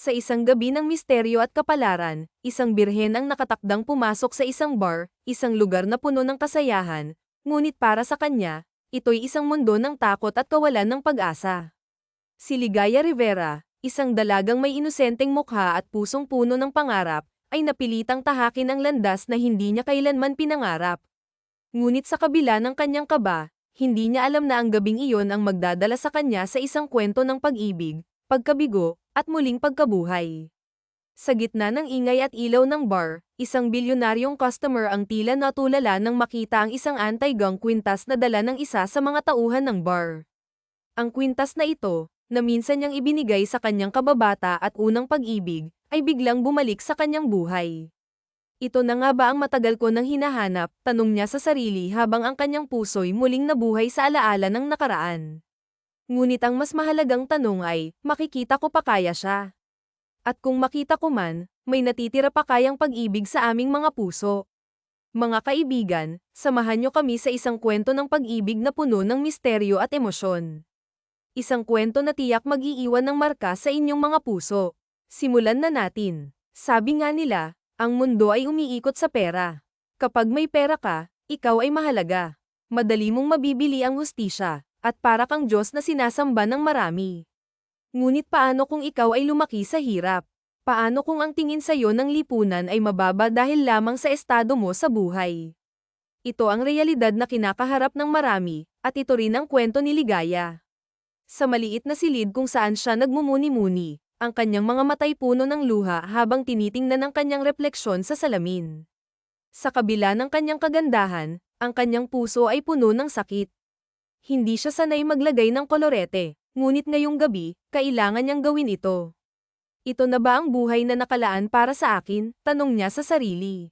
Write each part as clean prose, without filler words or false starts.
Sa isang gabi ng misteryo at kapalaran, isang birhen ang nakatakdang pumasok sa isang bar, isang lugar na puno ng kasayahan, ngunit para sa kanya, ito'y isang mundo ng takot at kawalan ng pag-asa. Si Ligaya Rivera, isang dalagang may inosenteng mukha at pusong puno ng pangarap, ay napilitang tahakin ang landas na hindi niya kailanman pinangarap. Ngunit sa kabila ng kanyang kaba, hindi niya alam na ang gabing iyon ang magdadala sa kanya sa isang kwento ng pag-ibig, pagkabigo, at muling pagkabuhay. Sa gitna ng ingay at ilaw ng bar, isang bilyonaryong customer ang tila natulala nang makita ang isang anti-gang kwintas na dala ng isa sa mga tauhan ng bar. Ang kwintas na ito, na minsan niyang ibinigay sa kanyang kababata at unang pag-ibig, ay biglang bumalik sa kanyang buhay. Ito na nga ba ang matagal ko nang hinahanap, tanong niya sa sarili habang ang kanyang puso'y muling nabuhay sa alaala ng nakaraan. Ngunit ang mas mahalagang tanong ay, makikita ko pa kaya siya? At kung makita ko man, may natitira pa kayang pag-ibig sa aming mga puso? Mga kaibigan, samahan niyo kami sa isang kwento ng pag-ibig na puno ng misteryo at emosyon. Isang kwento na tiyak mag-iiwan ng marka sa inyong mga puso. Simulan na natin. Sabi nga nila, ang mundo ay umiikot sa pera. Kapag may pera ka, ikaw ay mahalaga. Madali mong mabibili ang hustisya, at para kang Diyos na sinasamba ng marami. Ngunit paano kung ikaw ay lumaki sa hirap? Paano kung ang tingin sa iyo ng lipunan ay mababa dahil lamang sa estado mo sa buhay? Ito ang realidad na kinakaharap ng marami, at ito rin ang kwento ni Ligaya. Sa maliit na silid kung saan siya nagmumuni-muni, ang kanyang mga matay puno ng luha habang tinitingnan ang kanyang refleksyon sa salamin. Sa kabila ng kanyang kagandahan, ang kanyang puso ay puno ng sakit. Hindi siya sanay maglagay ng kolorete, ngunit ngayong gabi, kailangan niyang gawin ito. Ito na ba ang buhay na nakalaan para sa akin? Tanong niya sa sarili.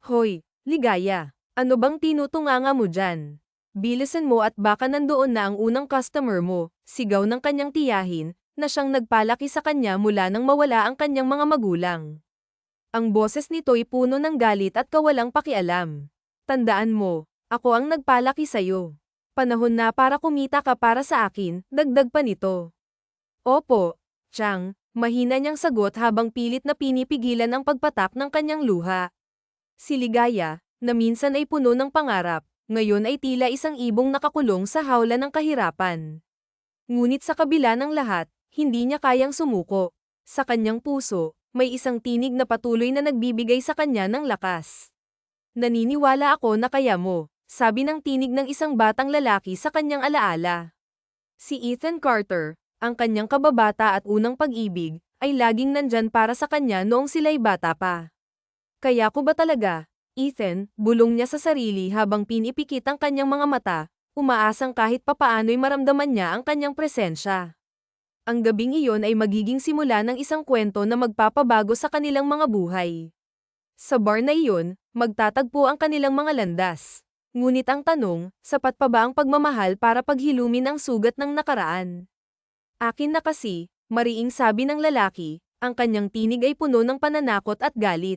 Hoy, Ligaya, ano bang tinutunganga mo dyan? Bilisan mo at baka nandoon na ang unang customer mo, sigaw ng kanyang tiyahin, na siyang nagpalaki sa kanya mula nang mawala ang kanyang mga magulang. Ang boses nito'y puno ng galit at kawalang pakialam. Tandaan mo, ako ang nagpalaki sa'yo. Panahon na para kumita ka para sa akin, dagdag pa nito. Opo, Chang, mahina niyang sagot habang pilit na pinipigilan ang pagpatak ng kanyang luha. Si Ligaya, na minsan ay puno ng pangarap, ngayon ay tila isang ibong nakakulong sa hawla ng kahirapan. Ngunit sa kabila ng lahat, hindi niya kayang sumuko. Sa kanyang puso, may isang tinig na patuloy na nagbibigay sa kanya ng lakas. Naniniwala ako na kaya mo, sabi ng tinig ng isang batang lalaki sa kanyang alaala. Si Ethan Carter, ang kanyang kababata at unang pag-ibig, ay laging nandyan para sa kanya noong sila'y bata pa. Kaya ko ba talaga, Ethan, bulong niya sa sarili habang pinipikit ang kanyang mga mata, umaasang kahit papaano'y maramdaman niya ang kanyang presensya. Ang gabing iyon ay magiging simula ng isang kwento na magpapabago sa kanilang mga buhay. Sa bar na iyon, magtatagpo ang kanilang mga landas. Ngunit ang tanong, sapat pa ba ang pagmamahal para paghilumin ang sugat ng nakaraan? Akin na kasi, mariing sabi ng lalaki, ang kanyang tinig ay puno ng pananakot at galit.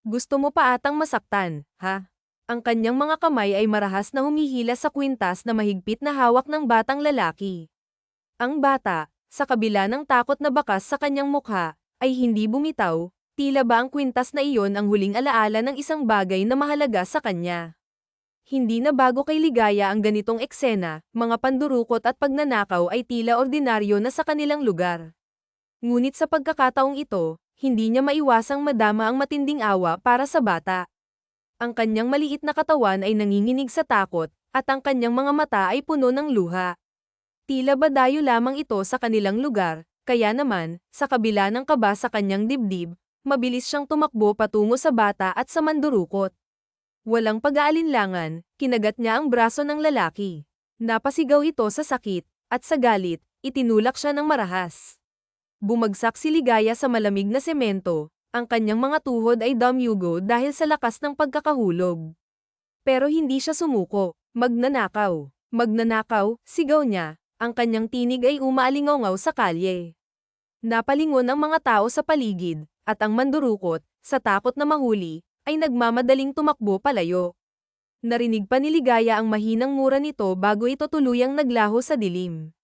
Gusto mo pa atang masaktan, ha? Ang kanyang mga kamay ay marahas na humihila sa kwintas na mahigpit na hawak ng batang lalaki. Ang bata, sa kabila ng takot na bakas sa kanyang mukha, ay hindi bumitaw, tila ba ang kwintas na iyon ang huling alaala ng isang bagay na mahalaga sa kanya. Hindi na bago kay Ligaya ang ganitong eksena, mga pandurukot at pagnanakaw ay tila ordinaryo na sa kanilang lugar. Ngunit sa pagkakataong ito, hindi niya maiwasang madama ang matinding awa para sa bata. Ang kanyang maliit na katawan ay nanginginig sa takot, at ang kanyang mga mata ay puno ng luha. Tila ba dayo lamang ito sa kanilang lugar, kaya naman, sa kabila ng kaba sa kanyang dibdib, mabilis siyang tumakbo patungo sa bata at sa mandurukot. Walang pag-aalinlangan, kinagat niya ang braso ng lalaki. Napasigaw ito sa sakit, at sa galit, itinulak siya ng marahas. Bumagsak si Ligaya sa malamig na semento, ang kanyang mga tuhod ay dumyugo dahil sa lakas ng pagkakahulog. Pero hindi siya sumuko. Magnanakaw, magnanakaw, sigaw niya, ang kanyang tinig ay umaalingaw sa kalye. Napalingon ang mga tao sa paligid, at ang mandurukot, sa takot na mahuli, ay nagmamadaling tumakbo palayo. Narinig pa ni Ligaya ang mahinang mura nito bago ito tuluyang naglaho sa dilim.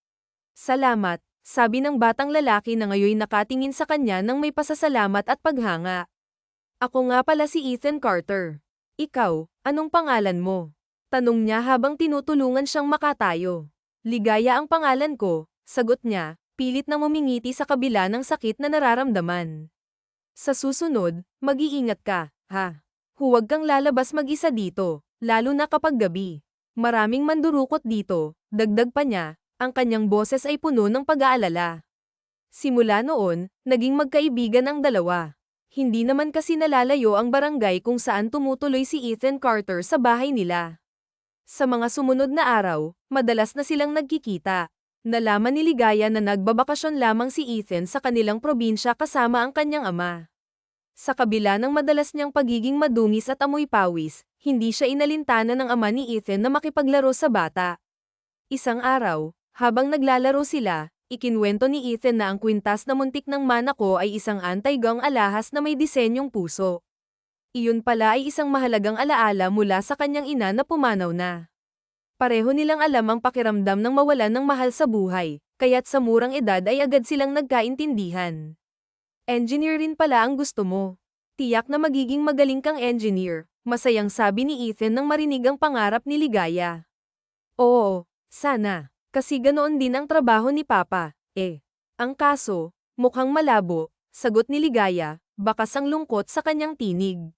Salamat, sabi ng batang lalaki na ngayoy nakatingin sa kanya ng may pasasalamat at paghanga. Ako nga pala si Ethan Carter. Ikaw, anong pangalan mo? Tanong niya habang tinutulungan siyang makatayo. Ligaya ang pangalan ko, sagot niya, pilit na ngumingiti sa kabila ng sakit na nararamdaman. Sa susunod, mag-iingat ka, ha? Huwag kang lalabas mag-isa dito, lalo na kapag gabi. Maraming mandurukot dito, dagdag pa niya, ang kanyang boses ay puno ng pag-aalala. Simula noon, naging magkaibigan ang dalawa. Hindi naman kasi nalalayo ang barangay kung saan tumutuloy si Ethan Carter sa bahay nila. Sa mga sumunod na araw, madalas na silang nagkikita. Nalaman ni Ligaya na nagbabakasyon lamang si Ethan sa kanilang probinsya kasama ang kanyang ama. Sa kabila ng madalas niyang pagiging madungis at amoy pawis, hindi siya inalintana ng ama ni Ethan na makipaglaro sa bata. Isang araw, habang naglalaro sila, ikinwento ni Ethan na ang kwintas na muntik ng manako ay isang anti-gang alahas na may disenyong puso. Iyon pala ay isang mahalagang alaala mula sa kanyang ina na pumanaw na. Pareho nilang alam ang pakiramdam ng mawalan ng mahal sa buhay, kaya't sa murang edad ay agad silang nagkaintindihan. Engineer rin pala ang gusto mo. Tiyak na magiging magaling kang engineer, masayang sabi ni Ethan nang marinig ang pangarap ni Ligaya. Oo, sana. Kasi ganoon din ang trabaho ni Papa, eh. Ang kaso, mukhang malabo, sagot ni Ligaya, bakas ang lungkot sa kanyang tinig.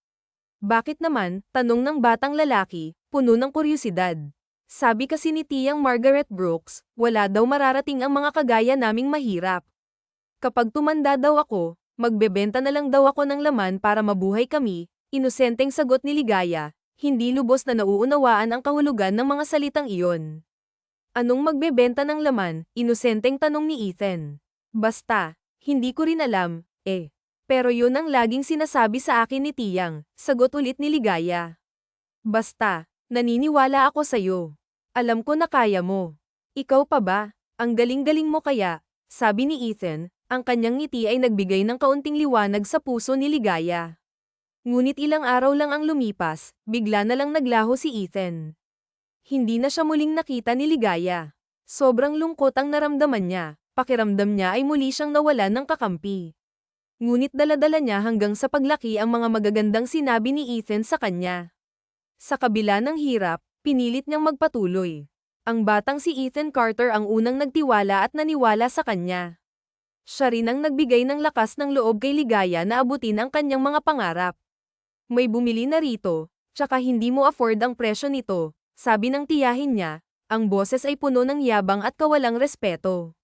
Bakit naman, tanong ng batang lalaki, puno ng kuryosidad. Sabi kasi ni Tiyang Margaret Brooks, wala daw mararating ang mga kagaya naming mahirap. Kapag tumanda daw ako, magbebenta na lang daw ako ng laman para mabuhay kami, inosenteng sagot ni Ligaya, hindi lubos na nauunawaan ang kahulugan ng mga salitang iyon. Anong magbebenta ng laman? Inosenteng tanong ni Ethan. Basta, hindi ko rin alam, eh. Pero yun ang laging sinasabi sa akin ni Tiyang, sagot ulit ni Ligaya. Basta, naniniwala ako sa'yo. Alam ko na kaya mo. Ikaw pa ba? Ang galing-galing mo kaya, sabi ni Ethan, ang kanyang ngiti ay nagbigay ng kaunting liwanag sa puso ni Ligaya. Ngunit ilang araw lang ang lumipas, bigla na lang naglaho si Ethan. Hindi na siya muling nakita ni Ligaya. Sobrang lungkot ang naramdaman niya, pakiramdam niya ay muli siyang nawalan ng kakampi. Ngunit dala-dala niya hanggang sa paglaki ang mga magagandang sinabi ni Ethan sa kanya. Sa kabila ng hirap, pinilit niyang magpatuloy. Ang batang si Ethan Carter ang unang nagtiwala at naniwala sa kanya. Siya rin ang nagbigay ng lakas ng loob kay Ligaya na abutin ang kanyang mga pangarap. May bumili na rito, tsaka hindi mo afford ang presyo nito. Sabi ng tiyahin niya, ang boses ay puno ng yabang at kawalang respeto.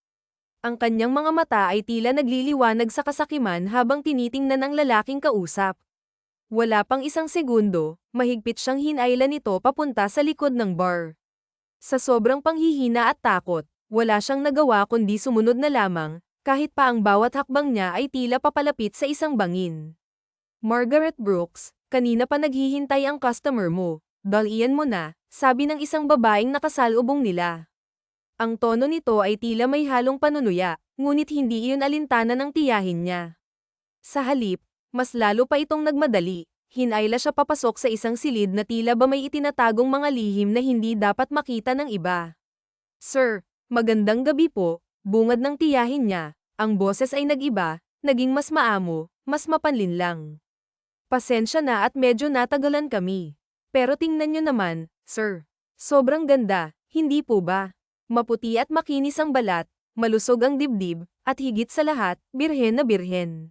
Ang kanyang mga mata ay tila nagliliwanag sa kasakiman habang tinitingnan ang lalaking kausap. Wala pang isang segundo, mahigpit siyang hinailan nito papunta sa likod ng bar. Sa sobrang panghihina at takot, wala siyang nagawa kundi sumunod na lamang, kahit pa ang bawat hakbang niya ay tila papalapit sa isang bangin. Margaret Brooks, kanina pa naghihintay ang customer mo. Dalian mo na, sabi ng isang babaeng nakasalubong nila. Ang tono nito ay tila may halong panunuya, ngunit hindi iyon alintana ng tiyahin niya. Sa halip, mas lalo pa itong nagmadali, hinayla siya papasok sa isang silid na tila ba may itinatagong mga lihim na hindi dapat makita ng iba. Sir, magandang gabi po, bungad ng tiyahin niya, ang boses ay nag-iba, naging mas maamo, mas mapanlinlang. Pasensya na at medyo natagalan kami. Pero tingnan nyo naman, sir. Sobrang ganda, hindi po ba? Maputi at makinis ang balat, malusog ang dibdib, at higit sa lahat, birhen na birhen.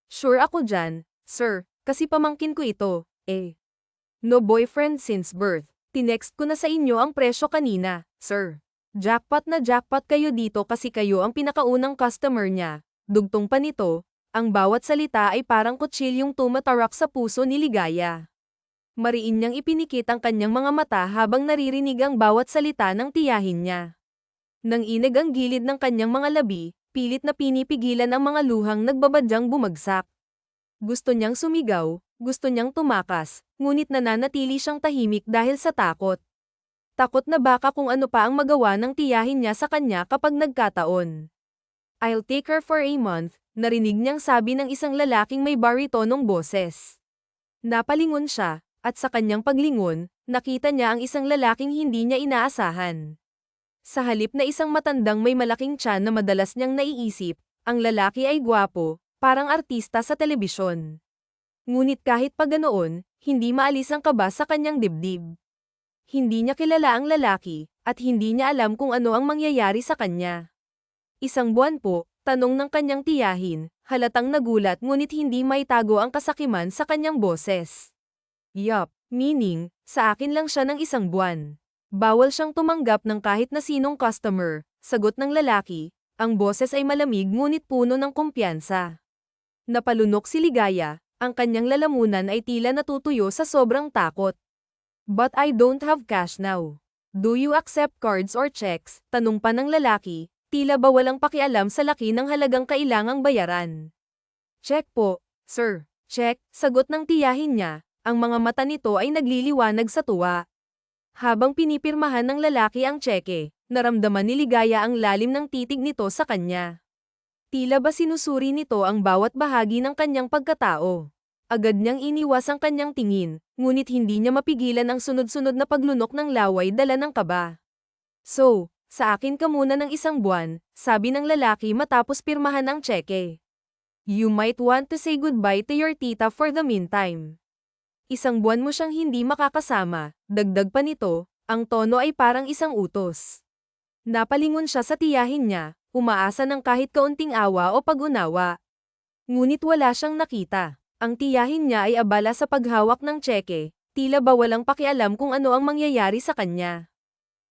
Sure ako dyan, sir, kasi pamangkin ko ito, eh. No boyfriend since birth. Tinext ko na sa inyo ang presyo kanina, sir. Jackpot na jackpot kayo dito kasi kayo ang pinakaunang customer niya. Dugtong pa nito, ang bawat salita ay parang kutsilyong tumatarak sa puso ni Ligaya. Mariin niyang ipinikit ang kanyang mga mata habang naririnig ang bawat salita ng tiyahin niya. Nang inig ang gilid ng kanyang mga labi, pilit na pinipigilan ang mga luhang nagbabadyang bumagsak. Gusto niyang sumigaw, gusto niyang tumakas, ngunit nananatili siyang tahimik dahil sa takot. Takot na baka kung ano pa ang magawa ng tiyahin niya sa kanya kapag nagkataon. I'll take her for a month, narinig niyang sabi ng isang lalaking may baritonong boses. Napalingon siya. At sa kanyang paglingon, nakita niya ang isang lalaking hindi niya inaasahan. Sa halip na isang matandang may malaking tiyan na madalas niyang naiisip, ang lalaki ay gwapo, parang artista sa telebisyon. Ngunit kahit pa ganoon, hindi maalis ang kaba sa kanyang dibdib. Hindi niya kilala ang lalaki, at hindi niya alam kung ano ang mangyayari sa kanya. Isang buwan po, tanong ng kanyang tiyahin, halatang nagulat ngunit hindi maitago ang kasakiman sa kanyang boses. Yup, meaning, sa akin lang siya ng isang buwan. Bawal siyang tumanggap ng kahit na sinong customer, sagot ng lalaki, ang boses ay malamig ngunit puno ng kumpiyansa. Napalunok si Ligaya, ang kanyang lalamunan ay tila natutuyo sa sobrang takot. But I don't have cash now. Do you accept cards or checks? Tanong pa ng lalaki, tila ba walang pakialam sa laki ng halagang kailangang bayaran. Check po, sir. Check, sagot ng tiyahin niya, ang mga mata nito ay nagliliwanag sa tuwa. Habang pinipirmahan ng lalaki ang tseke, naramdaman ni Ligaya ang lalim ng titig nito sa kanya. Tila ba sinusuri nito ang bawat bahagi ng kanyang pagkatao. Agad niyang iniwas ang kanyang tingin, ngunit hindi niya mapigilan ang sunod-sunod na paglunok ng laway dala ng kaba. So, sa akin ka muna ng isang buwan, sabi ng lalaki matapos pirmahan ang tseke. You might want to say goodbye to your tita for the meantime. Isang buwan mo siyang hindi makakasama, dagdag pa nito, ang tono ay parang isang utos. Napalingon siya sa tiyahin niya, umaasa ng kahit kaunting awa o pag-unawa. Ngunit wala siyang nakita. Ang tiyahin niya ay abala sa paghawak ng tseke, tila ba walang pakialam kung ano ang mangyayari sa kanya.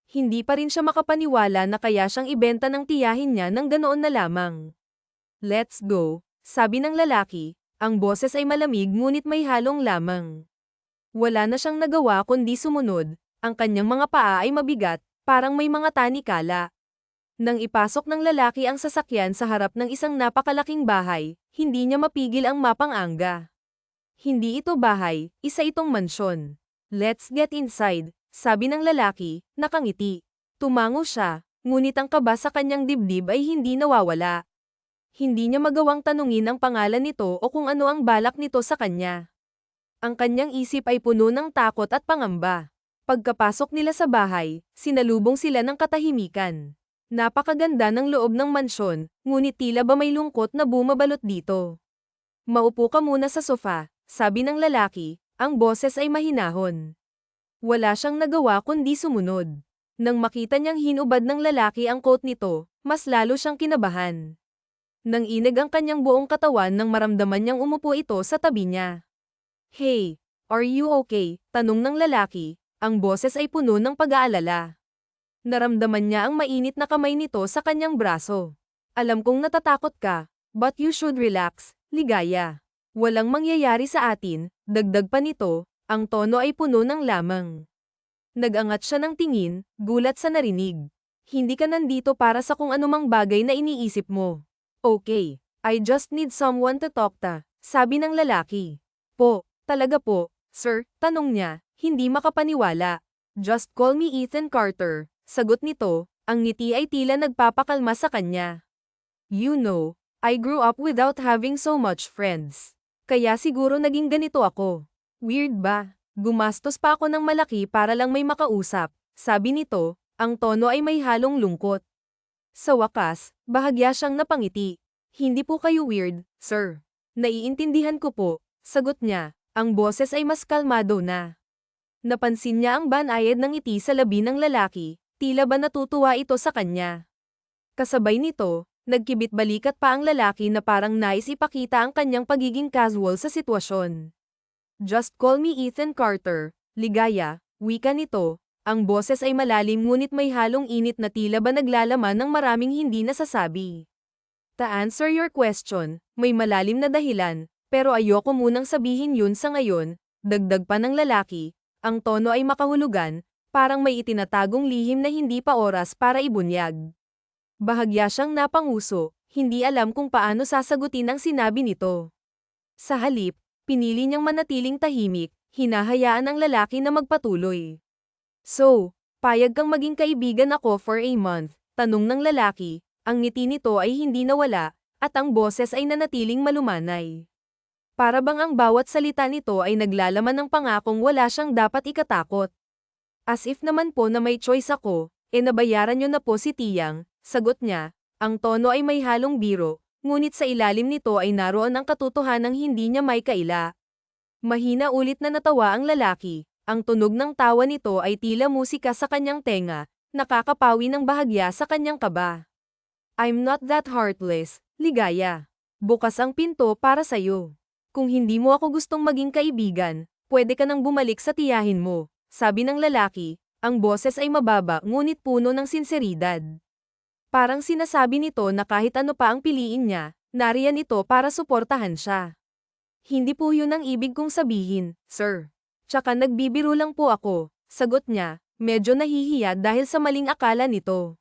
Hindi pa rin siya makapaniwala na kaya siyang ibenta ng tiyahin niya ng ganoon na lamang. Let's go, sabi ng lalaki. Ang boses ay malamig ngunit may halong lamang. Wala na siyang nagawa kundi sumunod, ang kanyang mga paa ay mabigat, parang may mga tanikala. Nang ipasok ng lalaki ang sasakyan sa harap ng isang napakalaking bahay, hindi niya mapigil ang mapang-angga. Hindi ito bahay, isa itong mansyon. Let's get inside, sabi ng lalaki, nakangiti. Tumango siya, ngunit ang kaba sa kanyang dibdib ay hindi nawawala. Hindi niya magawang tanungin ang pangalan nito o kung ano ang balak nito sa kanya. Ang kanyang isip ay puno ng takot at pangamba. Pagkapasok nila sa bahay, sinalubong sila ng katahimikan. Napakaganda ng loob ng mansyon, ngunit tila ba may lungkot na bumabalot dito. Maupo ka muna sa sofa, sabi ng lalaki, ang boses ay mahinahon. Wala siyang nagawa kundi sumunod. Nang makita niyang hinubad ng lalaki ang coat nito, mas lalo siyang kinabahan. Nang inag ang kanyang buong katawan nang maramdaman niyang umupo ito sa tabi niya. Hey, are you okay? Tanong ng lalaki, ang boses ay puno ng pag-aalala. Naramdaman niya ang mainit na kamay nito sa kanyang braso. Alam kong natatakot ka, but you should relax, Ligaya. Walang mangyayari sa atin, dagdag pa nito, ang tono ay puno ng lamang. Nagangat siya ng tingin, gulat sa narinig. Hindi ka nandito para sa kung anumang bagay na iniisip mo. Okay, I just need someone to talk to, sabi ng lalaki. Po, talaga po, sir, tanong niya, hindi makapaniwala. Just call me Ethan Carter, sagot nito, ang ngiti ay tila nagpapakalma sa kanya. You know, I grew up without having so much friends. Kaya siguro naging ganito ako. Weird ba? Gumastos pa ako ng malaki para lang may makausap, sabi nito, ang tono ay may halong lungkot. Sa wakas, bahagya siyang napangiti. Hindi po kayo weird, sir. Naiintindihan ko po, sagot niya, ang boses ay mas kalmado na. Napansin niya ang banayad ng ngiti sa labi ng lalaki, tila ba natutuwa ito sa kanya. Kasabay nito, nagkibit balikat pa ang lalaki na parang nais ipakita ang kanyang pagiging casual sa sitwasyon. Just call me Ethan Carter, Ligaya, wika nito. Ang boses ay malalim ngunit may halong init na tila ba naglalaman ng maraming hindi nasasabi. To answer your question, may malalim na dahilan, pero ayoko munang sabihin yun sa ngayon, dagdag pa ng lalaki, ang tono ay makahulugan, parang may itinatagong lihim na hindi pa oras para ibunyag. Bahagya siyang napanguso, hindi alam kung paano sasagutin ang sinabi nito. Sa halip, pinili niyang manatiling tahimik, hinahayaan ang lalaki na magpatuloy. So, payag kang maging kaibigan ako for a month, tanong ng lalaki, ang ngiti nito ay hindi nawala, at ang boses ay nanatiling malumanay. Para bang ang bawat salita nito ay naglalaman ng pangakong wala siyang dapat ikatakot. As if naman po na may choice ako, Nabayaran niyo na po si Tiyang, sagot niya. Ang tono ay may halong biro, ngunit sa ilalim nito ay naroon ang katotohanang hindi niya may kaila. Mahina ulit na natawa ang lalaki. Ang tunog ng tawa nito ay tila musika sa kanyang tenga, nakakapawi ng bahagya sa kanyang kaba. I'm not that heartless, Ligaya. Bukas ang pinto para sa'yo. Kung hindi mo ako gustong maging kaibigan, pwede ka nang bumalik sa tiyahin mo, sabi ng lalaki. Ang boses ay mababa ngunit puno ng sinseridad. Parang sinasabi nito na kahit ano pa ang piliin niya, nariyan ito para suportahan siya. Hindi po yun ang ibig kong sabihin, sir. Tsaka nagbibiro lang po ako, sagot niya, medyo nahihiya dahil sa maling akala nito.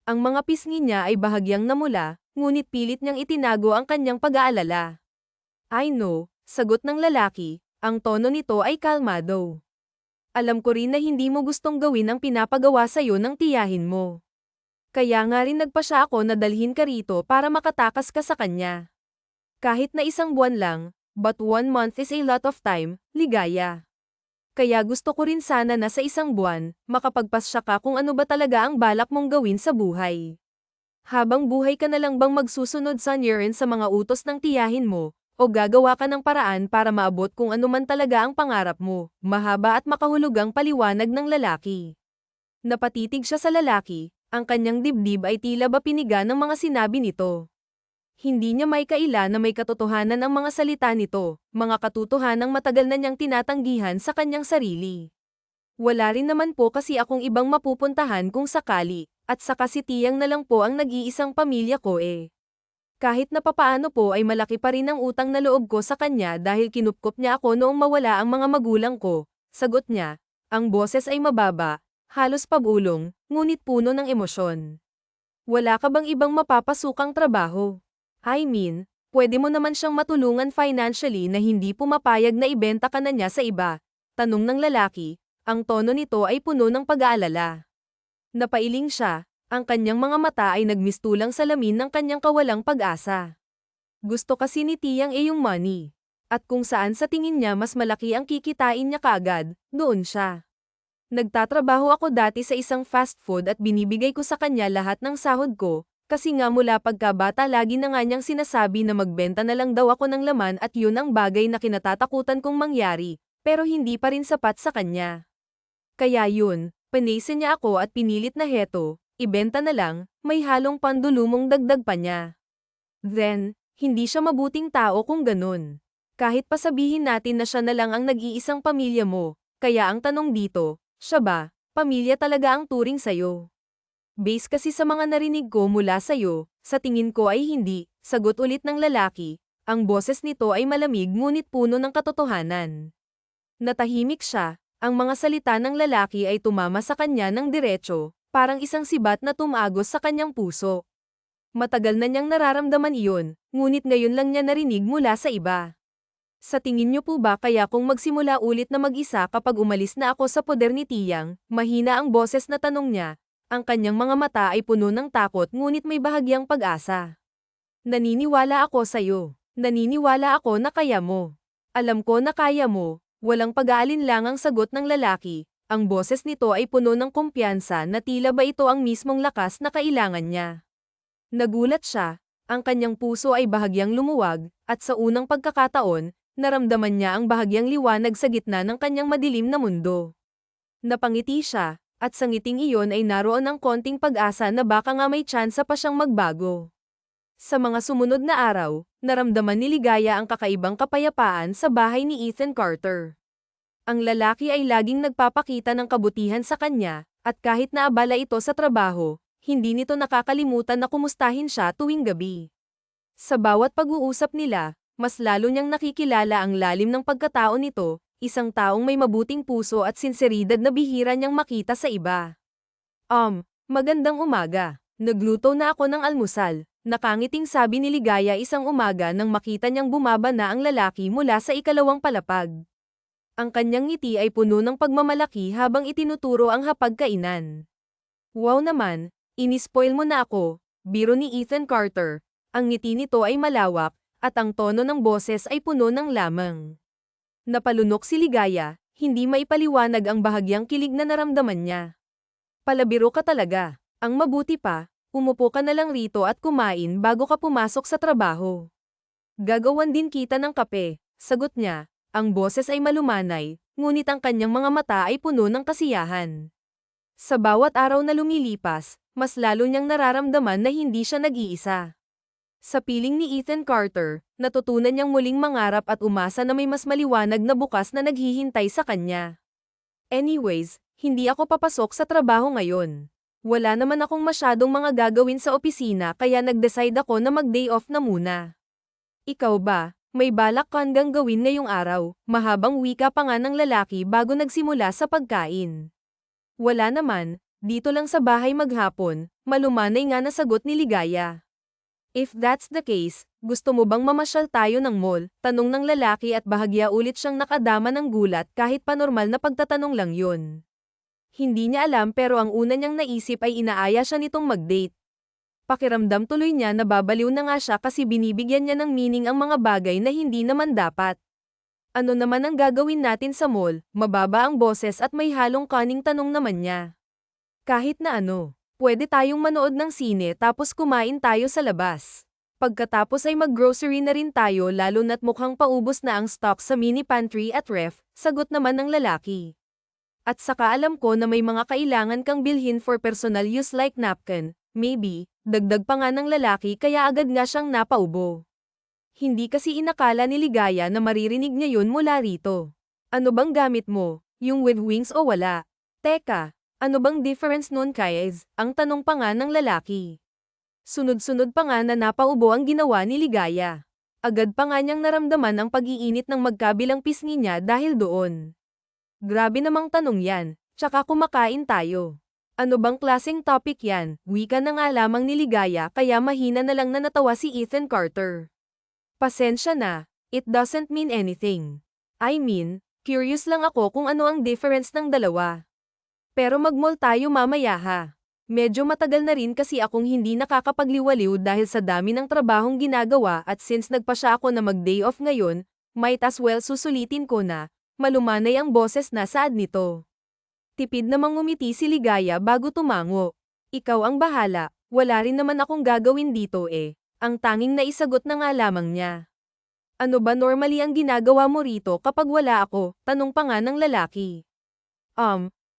Ang mga pisngi niya ay bahagyang namula, ngunit pilit niyang itinago ang kanyang pag-aalala. I know, sagot ng lalaki, ang tono nito ay kalmado. Alam ko rin na hindi mo gustong gawin ang pinapagawa sa'yo ng tiyahin mo. Kaya nga rin nagpasya ako na dalhin ka rito para makatakas ka sa kanya. Kahit na 1 buwan lang, but 1 month is a lot of time, Ligaya. Kaya gusto ko rin sana na sa 1 buwan, makapagpasya ka kung ano ba talaga ang balak mong gawin sa buhay. Habang buhay ka na lang bang magsusunod sa mga utos ng tiyahin mo, o gagawa ka ng paraan para maabot kung ano man talaga ang pangarap mo, mahaba at makahulugang paliwanag ng lalaki. Napatitig siya sa lalaki, ang kanyang dibdib ay tila ba piniga ng mga sinabi nito. Hindi niya may kaila na may katotohanan ang mga salita nito, mga katotohanang matagal na niyang tinatanggihan sa kanyang sarili. Wala rin naman po kasi akong ibang mapupuntahan kung sakali, at saka si Tiyang na lang po ang nag-iisang pamilya ko eh. Kahit na papaano po ay malaki pa rin ang utang na loob ko sa kanya dahil kinupkop niya ako noong mawala ang mga magulang ko, sagot niya. Ang boses ay mababa, halos pabulong, ngunit puno ng emosyon. Wala ka bang ibang mapapasukang trabaho? I mean, pwede mo naman siyang matulungan financially na hindi pumapayag na ibenta ka na niya sa iba. Tanong ng lalaki, ang tono nito ay puno ng pag-aalala. Napailing siya, ang kanyang mga mata ay nagmistulang salamin ng kanyang kawalang pag-asa. Gusto kasi ni Tiyang yung money. At kung saan sa tingin niya mas malaki ang kikitain niya kaagad, doon siya. Nagtatrabaho ako dati sa isang fast food at binibigay ko sa kanya lahat ng sahod ko, kasi nga mula pagkabata lagi na nga niyang sinasabi na magbenta na lang daw ako ng laman at yun ang bagay na kinatatakutan kong mangyari, pero hindi pa rin sapat sa kanya. Kaya yun, pinase niya ako at pinilit na heto, ibenta na lang, may halong pandulumong dagdag pa niya. Then, hindi siya mabuting tao kung ganun. Kahit pa sabihin natin na siya na lang ang nag-iisang pamilya mo, kaya ang tanong dito, siya ba, pamilya talaga ang turing sa'yo? Base kasi sa mga narinig ko mula sa'yo, sa tingin ko ay hindi, sagot ulit ng lalaki, ang boses nito ay malamig ngunit puno ng katotohanan. Natahimik siya, ang mga salita ng lalaki ay tumama sa kanya ng diretso, parang isang sibat na tumagos sa kanyang puso. Matagal na niyang nararamdaman iyon, ngunit ngayon lang niya narinig mula sa iba. Sa tingin niyo po ba kaya kung magsimula ulit na mag-isa kapag umalis na ako sa poder ni Tiyang, mahina ang boses na tanong niya, ang kanyang mga mata ay puno ng takot ngunit may bahagyang pag-asa. Naniniwala ako sa'yo. Naniniwala ako na kaya mo. Alam ko na kaya mo, walang pag-aalinlangang sagot ng lalaki, ang boses nito ay puno ng kumpiyansa na tila ba ito ang mismong lakas na kailangan niya. Nagulat siya, ang kanyang puso ay bahagyang lumuwag, at sa unang pagkakataon, naramdaman niya ang bahagyang liwanag sa gitna ng kanyang madilim na mundo. Napangiti siya, at sa ngiting iyon ay naroon ang konting pag-asa na baka nga may tsansa pa siyang magbago. Sa mga sumunod na araw, naramdaman ni Ligaya ang kakaibang kapayapaan sa bahay ni Ethan Carter. Ang lalaki ay laging nagpapakita ng kabutihan sa kanya, at kahit naabala ito sa trabaho, hindi nito nakakalimutan na kumustahin siya tuwing gabi. Sa bawat pag-uusap nila, mas lalo niyang nakikilala ang lalim ng pagkatao nito, isang taong may mabuting puso at sinseridad na bihira niyang makita sa iba. Magandang umaga. Nagluto na ako ng almusal, nakangiting sabi ni Ligaya isang umaga nang makita niyang bumaba na ang lalaki mula sa ikalawang palapag. Ang kanyang ngiti ay puno ng pagmamalaki habang itinuturo ang hapagkainan. Wow naman, inispoil mo na ako, biro ni Ethan Carter. Ang ngiti nito ay malawak, at ang tono ng boses ay puno ng lamang. Napalunok si Ligaya, hindi maipaliwanag ang bahagyang kilig na naramdaman niya. Palabiro ka talaga. Ang mabuti pa, umupo ka na lang rito at kumain bago ka pumasok sa trabaho. Gagawan din kita ng kape, sagot niya. Ang boses ay malumanay, ngunit ang kanyang mga mata ay puno ng kasiyahan. Sa bawat araw na lumilipas, mas lalo niyang nararamdaman na hindi siya nag-iisa. Sa piling ni Ethan Carter, natutunan niyang muling mangarap at umasa na may mas maliwanag na bukas na naghihintay sa kanya. Anyways, hindi ako papasok sa trabaho ngayon. Wala naman akong masyadong mga gagawin sa opisina kaya nag-decide ako na mag-day off na muna. Ikaw ba, may balak ka hanggang gawin ngayong araw? Mahabang wika pa nga ng lalaki bago nagsimula sa pagkain. Wala naman, dito lang sa bahay maghapon, malumanay nga na sagot ni Ligaya. If that's the case, gusto mo bang mamasyal tayo ng mall? Tanong ng lalaki at bahagya ulit siyang nakadama ng gulat kahit panormal na pagtatanong lang yun. Hindi niya alam pero ang una niyang naisip ay inaaya siya nitong mag-date. Pakiramdam tuloy niya na babaliw na nga siya kasi binibigyan niya ng meaning ang mga bagay na hindi naman dapat. Ano naman ang gagawin natin sa mall? Mababa ang boses at may halong kaning tanong naman niya. Kahit na ano. Pwede tayong manood ng sine tapos kumain tayo sa labas. Pagkatapos ay mag-grocery na rin tayo lalo na't mukhang paubos na ang stock sa mini pantry at ref, sagot naman ng lalaki. At saka alam ko na may mga kailangan kang bilhin for personal use like napkin, maybe, dagdag pa nga ng lalaki kaya agad nga siyang napaubo. Hindi kasi inakala ni Ligaya na maririnig niya yun mula rito. Ano bang gamit mo? Yung with wings o wala? Teka. Ano bang difference nun guys? Ang tanong pa nga ng lalaki. Sunod-sunod pa nga na napaubo ang ginawa ni Ligaya. Agad pa nga niyang naramdaman ang pag-iinit ng magkabilang pisngi niya dahil doon. Grabe namang tanong yan, tsaka kumakain tayo. Ano bang klaseng topic yan? Wika na nga lamang ni Ligaya kaya mahina na lang na natawa si Ethan Carter. Pasensya na, it doesn't mean anything. I mean, curious lang ako kung ano ang difference ng dalawa. Pero mag-mall tayo mamaya ha. Medyo matagal na rin kasi akong hindi nakakapagliwaliw dahil sa dami ng trabahong ginagawa at since nagpasya ako na mag-day off ngayon, might as well susulitin ko na, malumanay ang boses na saad nito. Tipid namang ngumiti si Ligaya bago tumango. Ikaw ang bahala, wala rin naman akong gagawin dito eh. Ang tanging naisagot na nga lamang niya. Ano ba normally ang ginagawa mo rito kapag wala ako? Tanong pa nga ng lalaki.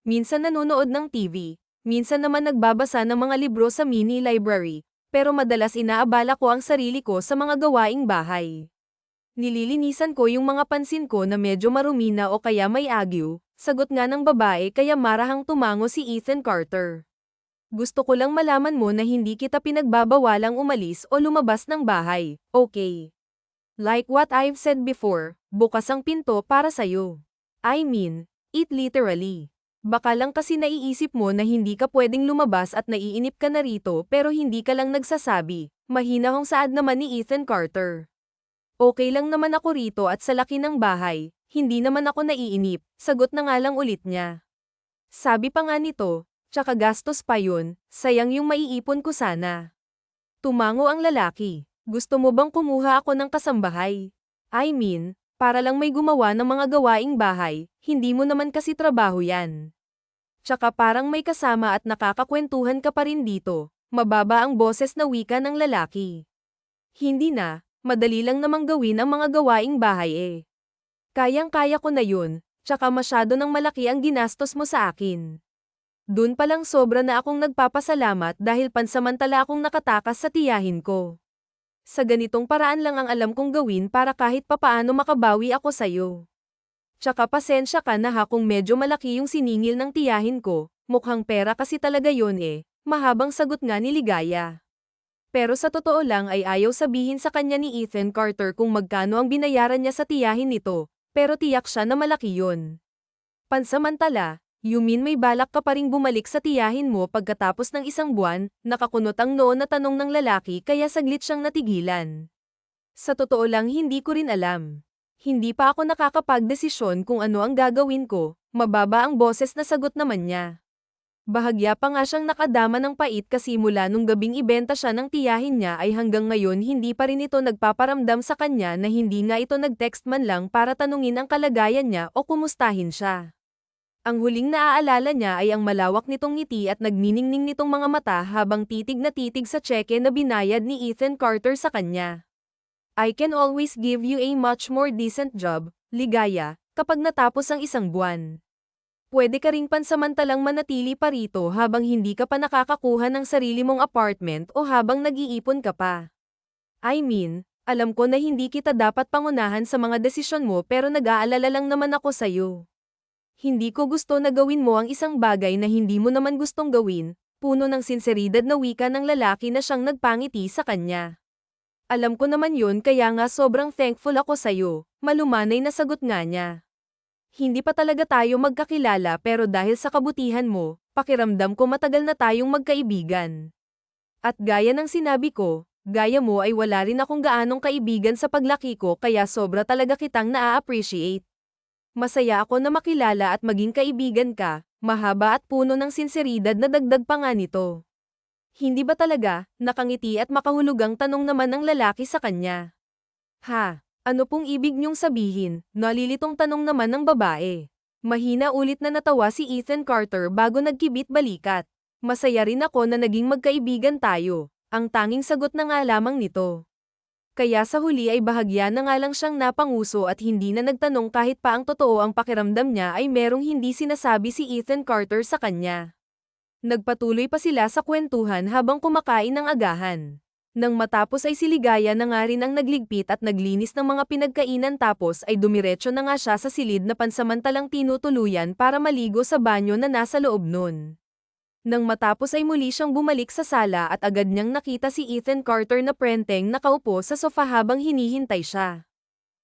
Minsan nanonood ng TV, minsan naman nagbabasa ng mga libro sa mini library, pero madalas inaabala ko ang sarili ko sa mga gawaing bahay. Nililinisan ko yung mga pansin ko na medyo marumi na o kaya may agyo, sagot nga ng babae kaya marahang tumango si Ethan Carter. Gusto ko lang malaman mo na hindi kita pinagbabawalang umalis o lumabas ng bahay, okay? Like what I've said before, bukas ang pinto para sa'yo. I mean, it literally. Baka lang kasi naiisip mo na hindi ka pwedeng lumabas at naiinip ka na rito pero hindi ka lang nagsasabi. Mahinahong saad naman ni Ethan Carter. Okay lang naman ako rito at sa laki ng bahay, hindi naman ako naiinip, sagot na nga lang ulit niya. Sabi pa nga nito, tsaka gastos pa yun, sayang yung maiipon ko sana. Tumango ang lalaki, gusto mo bang kumuha ako ng kasambahay? I mean, para lang may gumawa ng mga gawaing bahay, hindi mo naman kasi trabaho yan. Tsaka parang may kasama at nakakakwentuhan ka pa rin dito, mababa ang boses na wika ng lalaki. Hindi na, madali lang namang gawin ang mga gawaing bahay eh. Kayang-kaya ko na yun, tsaka masyado ng malaki ang ginastos mo sa akin. Dun palang sobra na akong nagpapasalamat dahil pansamantala akong nakatakas sa tiyahin ko. Sa ganitong paraan lang ang alam kong gawin para kahit papaano makabawi ako sa'yo. Tsaka pasensya ka na ha kung medyo malaki yung siningil ng tiyahin ko, mukhang pera kasi talaga yon eh, mahabang sagot nga ni Ligaya. Pero sa totoo lang ay ayaw sabihin sa kanya ni Ethan Carter kung magkano ang binayaran niya sa tiyahin nito, pero tiyak siya na malaki yon. Pansamantala, you mean may balak ka pa ring bumalik sa tiyahin mo pagkatapos ng isang buwan? Nakakunot ang noon na tanong ng lalaki kaya saglit siyang natigilan. Sa totoo lang hindi ko rin alam. Hindi pa ako nakakapagdesisyon kung ano ang gagawin ko, mababa ang boses na sagot naman niya. Bahagya pa nga siyang nakadama ng pait kasi mula nung gabing ibenta siya ng tiyahin niya ay hanggang ngayon hindi pa rin ito nagpaparamdam sa kanya na hindi nga ito nag-text man lang para tanungin ang kalagayan niya o kumustahin siya. Ang huling naaalala niya ay ang malawak nitong ngiti at nagniningning nitong mga mata habang titig na titig sa tseke na binayad ni Ethan Carter sa kanya. I can always give you a much more decent job, ligaya, kapag natapos ang isang buwan. Pwede ka ring pansamantalang manatili pa rito habang hindi ka pa nakakakuha ng sarili mong apartment o habang nag-iipon ka pa. I mean, alam ko na hindi kita dapat pangunahan sa mga desisyon mo pero nag-aalala lang naman ako sa'yo. Hindi ko gusto na gawin mo ang isang bagay na hindi mo naman gustong gawin, puno ng sinseridad na wika ng lalaki na siyang nagpangiti sa kanya. Alam ko naman yun kaya nga sobrang thankful ako sa'yo, malumanay na sagot nga niya. Hindi pa talaga tayo magkakilala pero dahil sa kabutihan mo, pakiramdam ko matagal na tayong magkaibigan. At gaya ng sinabi ko, gaya mo ay wala rin akong gaanong kaibigan sa paglaki ko kaya sobra talaga kitang naa-appreciate. Masaya ako na makilala at maging kaibigan ka, mahaba at puno ng sinseridad na dagdag pa nga nito. Hindi ba talaga, nakangiti at makahulugang tanong naman ng lalaki sa kanya. Ha, ano pong ibig niyong sabihin, nalilitong tanong naman ng babae. Mahina ulit na natawa si Ethan Carter bago nagkibit balikat. Masaya rin ako na naging magkaibigan tayo, ang tanging sagot na nga lamang nito. Kaya sa huli ay bahagya na nga lang siyang napanguso at hindi na nagtanong kahit pa ang totoo ang pakiramdam niya ay merong hindi sinasabi si Ethan Carter sa kanya. Nagpatuloy pa sila sa kwentuhan habang kumakain ng agahan. Nang matapos ay si Ligaya na nga rin ang nagligpit at naglinis ng mga pinagkainan tapos ay dumiretso na nga siya sa silid na pansamantalang tinutuluyan para maligo sa banyo na nasa loob nun. Nang matapos ay muli siyang bumalik sa sala at agad niyang nakita si Ethan Carter na prenteng nakaupo sa sofa habang hinihintay siya.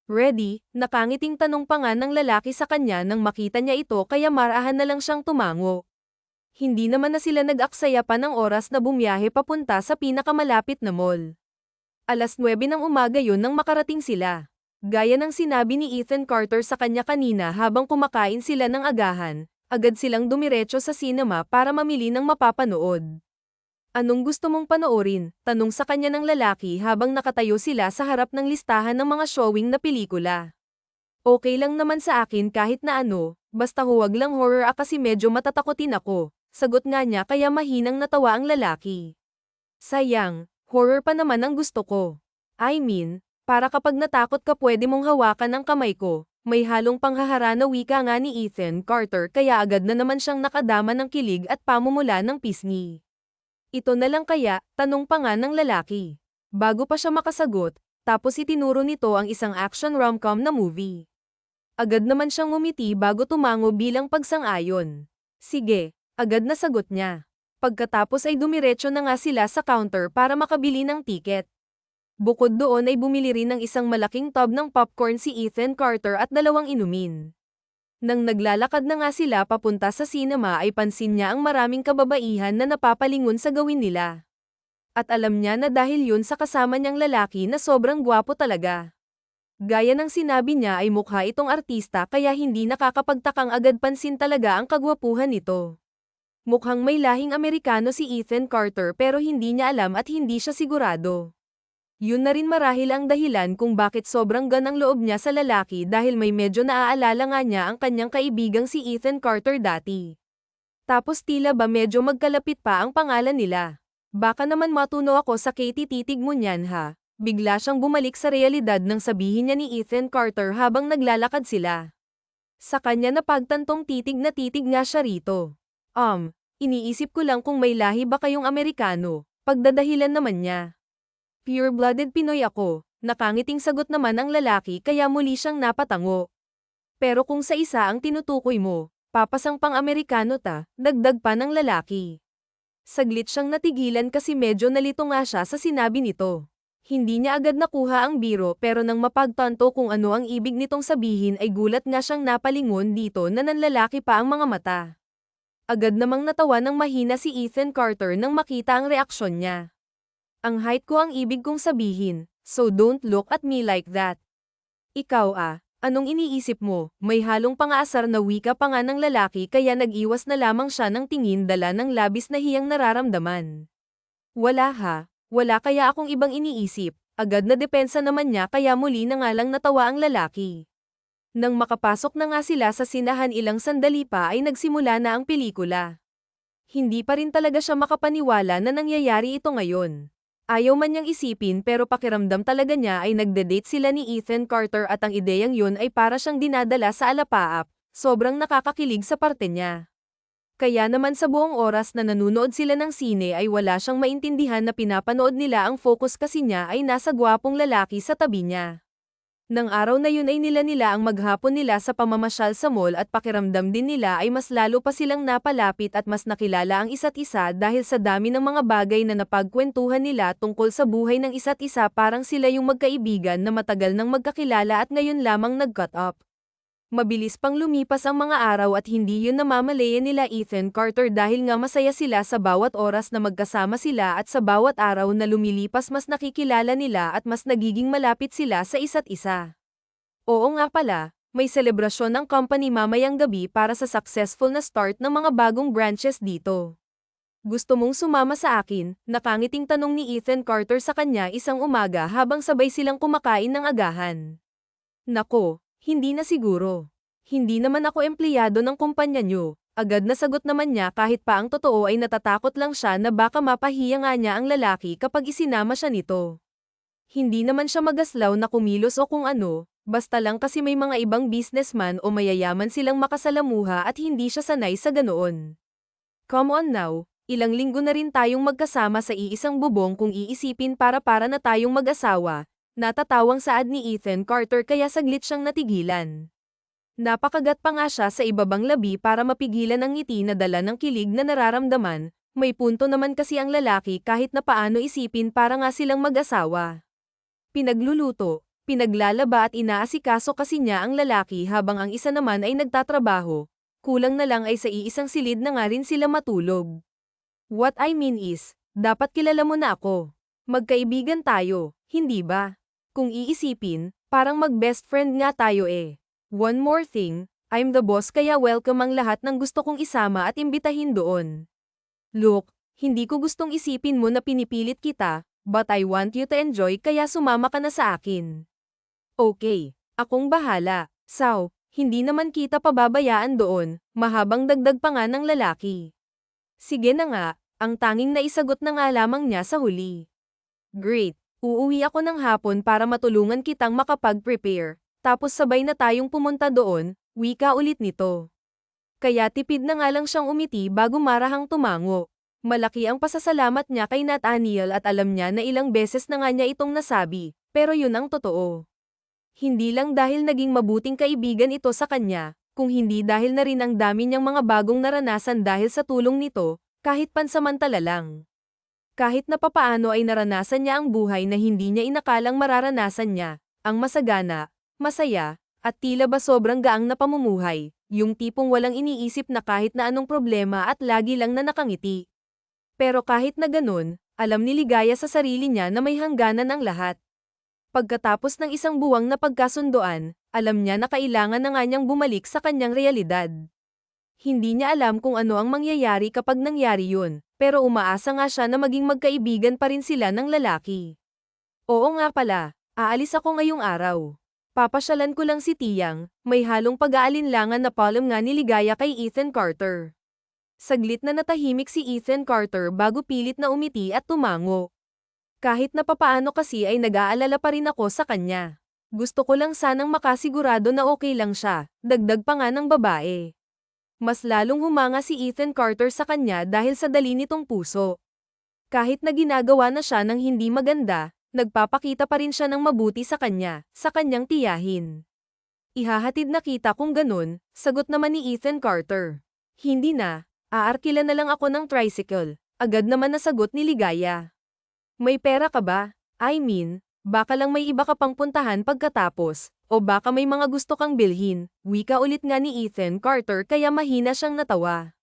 Ready? Nakangiting tanong pa nga ng lalaki sa kanya nang makita niya ito kaya marahan na lang siyang tumango. Hindi naman na sila nag-aksaya pa ng oras na bumiyahe papunta sa pinakamalapit na mall. 9:00 ng umaga yun nang makarating sila. Gaya ng sinabi ni Ethan Carter sa kanya kanina habang kumakain sila ng agahan, agad silang dumiretso sa cinema para mamili ng mapapanood. Anong gusto mong panoorin? Tanong sa kanya ng lalaki habang nakatayo sila sa harap ng listahan ng mga showing na pelikula. Okay lang naman sa akin kahit na ano, basta huwag lang horror kasi medyo matatakotin ako, sagot nga niya kaya mahinang natawa ang lalaki. Sayang, horror pa naman ang gusto ko. I mean, para kapag natakot ka pwede mong hawakan ang kamay ko. May halong panghahara na wika nga ni Ethan Carter kaya agad na naman siyang nakadama ng kilig at pamumula ng pisngi. Ito na lang kaya, tanong pa nga ng lalaki. Bago pa siya makasagot, tapos itinuro nito ang isang action rom-com na movie. Agad naman siyang ngumiti bago tumango bilang pagsang-ayon. Sige, agad na sagot niya. Pagkatapos ay dumiretso na nga sila sa counter para makabili ng tiket. Bukod doon ay bumili rin ng isang malaking tub ng popcorn si Ethan Carter at 2 inumin. Nang naglalakad na nga sila papunta sa cinema ay pansin niya ang maraming kababaihan na napapalingon sa gawin nila. At alam niya na dahil yun sa kasama niyang lalaki na sobrang gwapo talaga. Gaya ng sinabi niya ay mukha itong artista kaya hindi nakakapagtakang agad pansin talaga ang kagwapuhan nito. Mukhang may lahing Amerikano si Ethan Carter pero hindi niya alam at hindi siya sigurado. Yun na rin marahil ang dahilan kung bakit sobrang ganang loob niya sa lalaki dahil may medyo naaalala nga niya ang kanyang kaibigang si Ethan Carter dati. Tapos tila ba medyo magkalapit pa ang pangalan nila. Baka naman matuno ako sa Katie titig mo niyan ha. Bigla siyang bumalik sa realidad nang sabihin niya ni Ethan Carter habang naglalakad sila. Sa kanya napagtantong titig na titig nga siya rito. Iniisip ko lang kung may lahi ba kayong Amerikano, pagdadahilan naman niya. Pure-blooded Pinoy ako, nakangiting sagot naman ang lalaki kaya muli siyang napatango. Pero kung sa isa ang tinutukoy mo, papasang pang-Amerikano ta, dagdag pa ng lalaki. Saglit siyang natigilan kasi medyo nalito nga siya sa sinabi nito. Hindi niya agad nakuha ang biro pero nang mapagtanto kung ano ang ibig nitong sabihin ay gulat nga siyang napalingon dito na nanlalaki pa ang mga mata. Agad namang natawa ng mahina si Ethan Carter nang makita ang reaksyon niya. Ang height ko ang ibig kong sabihin, so don't look at me like that. Ikaw anong iniisip mo? May halong pangaasar na wika pa nga ng lalaki kaya nag-iwas na lamang siya ng tingin dala ng labis na hiyang nararamdaman. Wala kaya akong ibang iniisip, agad na depensa naman niya kaya muli na nga lang natawa ang lalaki. Nang makapasok na nga sila sa sinahan ilang sandali pa ay nagsimula na ang pelikula. Hindi pa rin talaga siya makapaniwala na nangyayari ito ngayon. Ayaw man niyang isipin pero pakiramdam talaga niya ay nagde-date sila ni Ethan Carter at ang ideyang yun ay para siyang dinadala sa alapaap, sobrang nakakakilig sa parte niya. Kaya naman sa buong oras na nanunood sila ng sine ay wala siyang maintindihan na pinapanood nila ang focus kasi niya ay nasa gwapong lalaki sa tabi niya. Nang araw na yun ay nila ang maghapon nila sa pamamasyal sa mall at pakiramdam din nila ay mas lalo pa silang napalapit at mas nakilala ang isa't isa dahil sa dami ng mga bagay na napagkwentuhan nila tungkol sa buhay ng isa't isa parang sila yung magkaibigan na matagal nang magkakilala at ngayon lamang nag-cut up. Mabilis pang lumipas ang mga araw at hindi yun namamalayan nila Ethan Carter dahil nga masaya sila sa bawat oras na magkasama sila at sa bawat araw na lumilipas mas nakikilala nila at mas nagiging malapit sila sa isa't isa. Oo nga pala, may selebrasyon ng company mamayang gabi para sa successful na start ng mga bagong branches dito. Gusto mong sumama sa akin? Nakangiting tanong ni Ethan Carter sa kanya isang umaga habang sabay silang kumakain ng agahan. Nako, hindi na siguro. Hindi naman ako empleyado ng kumpanya nyo. Agad na sagot naman niya kahit pa ang totoo ay natatakot lang siya na baka mapahiya nga niya ang lalaki kapag isinama siya nito. Hindi naman siya magaslaw na kumilos o kung ano, basta lang kasi may mga ibang businessman o mayayaman silang makasalamuha at hindi siya sanay sa ganoon. Come on now, ilang linggo na rin tayong magkasama sa iisang bubong kung iisipin para na tayong mag-asawa. Natatawang saad ni Ethan Carter kaya saglit siyang natigilan. Napakagat pa nga siya sa ibabang labi para mapigilan ang ngiti na dala ng kilig na nararamdaman, may punto naman kasi ang lalaki kahit na paano isipin para nga silang mag-asawa. Pinagluluto, pinaglalaba at inaasikaso kasi niya ang lalaki habang ang isa naman ay nagtatrabaho, kulang na lang ay sa iisang silid na nga rin sila matulog. What I mean is, dapat kilala mo na ako. Magkaibigan tayo, hindi ba? Kung iisipin, parang mag-best friend nga tayo eh. One more thing, I'm the boss kaya welcome ang lahat ng gusto kong isama at imbitahin doon. Look, hindi ko gustong isipin mo na pinipilit kita, but I want you to enjoy kaya sumama ka na sa akin. Okay, akong bahala. So, hindi naman kita pababayaan doon, mahabang dagdag pa nga ng lalaki. Sige na nga, ang tanging naisagot na nga lamang niya sa huli. Great. Uuwi ako ng hapon para matulungan kitang makapag-prepare, tapos sabay na tayong pumunta doon, wika ulit nito. Kaya tipid na nga lang siyang umiti bago marahang tumango. Malaki ang pasasalamat niya kay Nathaniel at alam niya na ilang beses na nga niya itong nasabi, pero yun ang totoo. Hindi lang dahil naging mabuting kaibigan ito sa kanya, kung hindi dahil na rin ang dami niyang mga bagong naranasan dahil sa tulong nito, kahit pansamantala lang. Kahit na papaano ay naranasan niya ang buhay na hindi niya inakalang mararanasan niya, ang masagana, masaya, at tila ba sobrang gaang na pamumuhay, yung tipong walang iniisip na kahit na anong problema at lagi lang na nakangiti. Pero kahit na ganun, alam ni Ligaya sa sarili niya na may hangganan ang lahat. Pagkatapos ng isang buwang na pagkasunduan, alam niya na kailangan na nga niyang bumalik sa kanyang realidad. Hindi niya alam kung ano ang mangyayari kapag nangyari yun, pero umaasa nga siya na maging magkaibigan pa rin sila ng lalaki. Oo nga pala, aalis ako ngayong araw. Papasyalan ko lang si Tiyang, may halong pag-aalinlangan na palm nga ni Ligaya kay Ethan Carter. Saglit na natahimik si Ethan Carter bago pilit na umiti at tumango. Kahit na papaano kasi ay nag-aalala pa rin ako sa kanya. Gusto ko lang sanang makasigurado na okay lang siya, dagdag pa nga ng babae. Mas lalong humanga si Ethan Carter sa kanya dahil sa dali nitong puso. Kahit na ginagawa na siya ng hindi maganda, nagpapakita pa rin siya ng mabuti sa kanya, sa kanyang tiyahin. Ihahatid na kita kung ganun, sagot naman ni Ethan Carter. Hindi na, aarkila na lang ako ng tricycle, agad naman nasagot ni Ligaya. May pera ka ba? I mean, baka lang may iba ka pang puntahan pagkatapos. O baka may mga gusto kang bilhin, wika ulit nga ni Ethan Carter kaya mahina siyang natawa.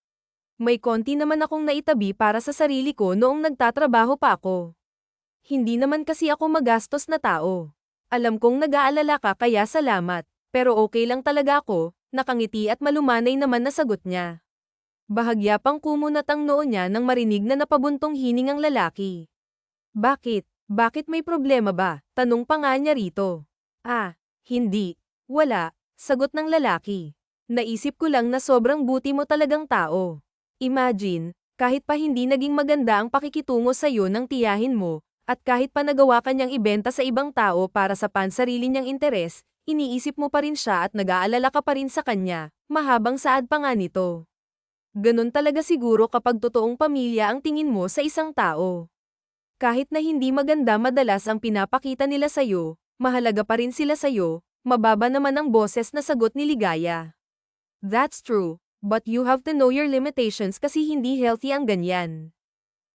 May konti naman akong naitabi para sa sarili ko noong nagtatrabaho pa ako. Hindi naman kasi ako magastos na tao. Alam kong nag-aalala ka kaya salamat, pero okay lang talaga ako, nakangiti at malumanay naman na sagot niya. Bahagya pang kumunat ang noo niya nang marinig na napabuntong hining ang lalaki. Bakit? Bakit may problema ba? Tanong pa nga niya rito. Hindi. Wala. Sagot ng lalaki. Naisip ko lang na sobrang buti mo talagang tao. Imagine, kahit pa hindi naging maganda ang pakikitungo sa'yo ng tiyahin mo, at kahit pa nagawa ka niyang ibenta sa ibang tao para sa pansarili niyang interes, iniisip mo pa rin siya at nag-aalala ka pa rin sa kanya, mahabang saad pa nga nito. Ganon talaga siguro kapag totoong pamilya ang tingin mo sa isang tao. Kahit na hindi maganda madalas ang pinapakita nila sa'yo, mahalaga pa rin sila sa'yo, mababa naman ang boses na sagot ni Ligaya. That's true, but you have to know your limitations kasi hindi healthy ang ganyan.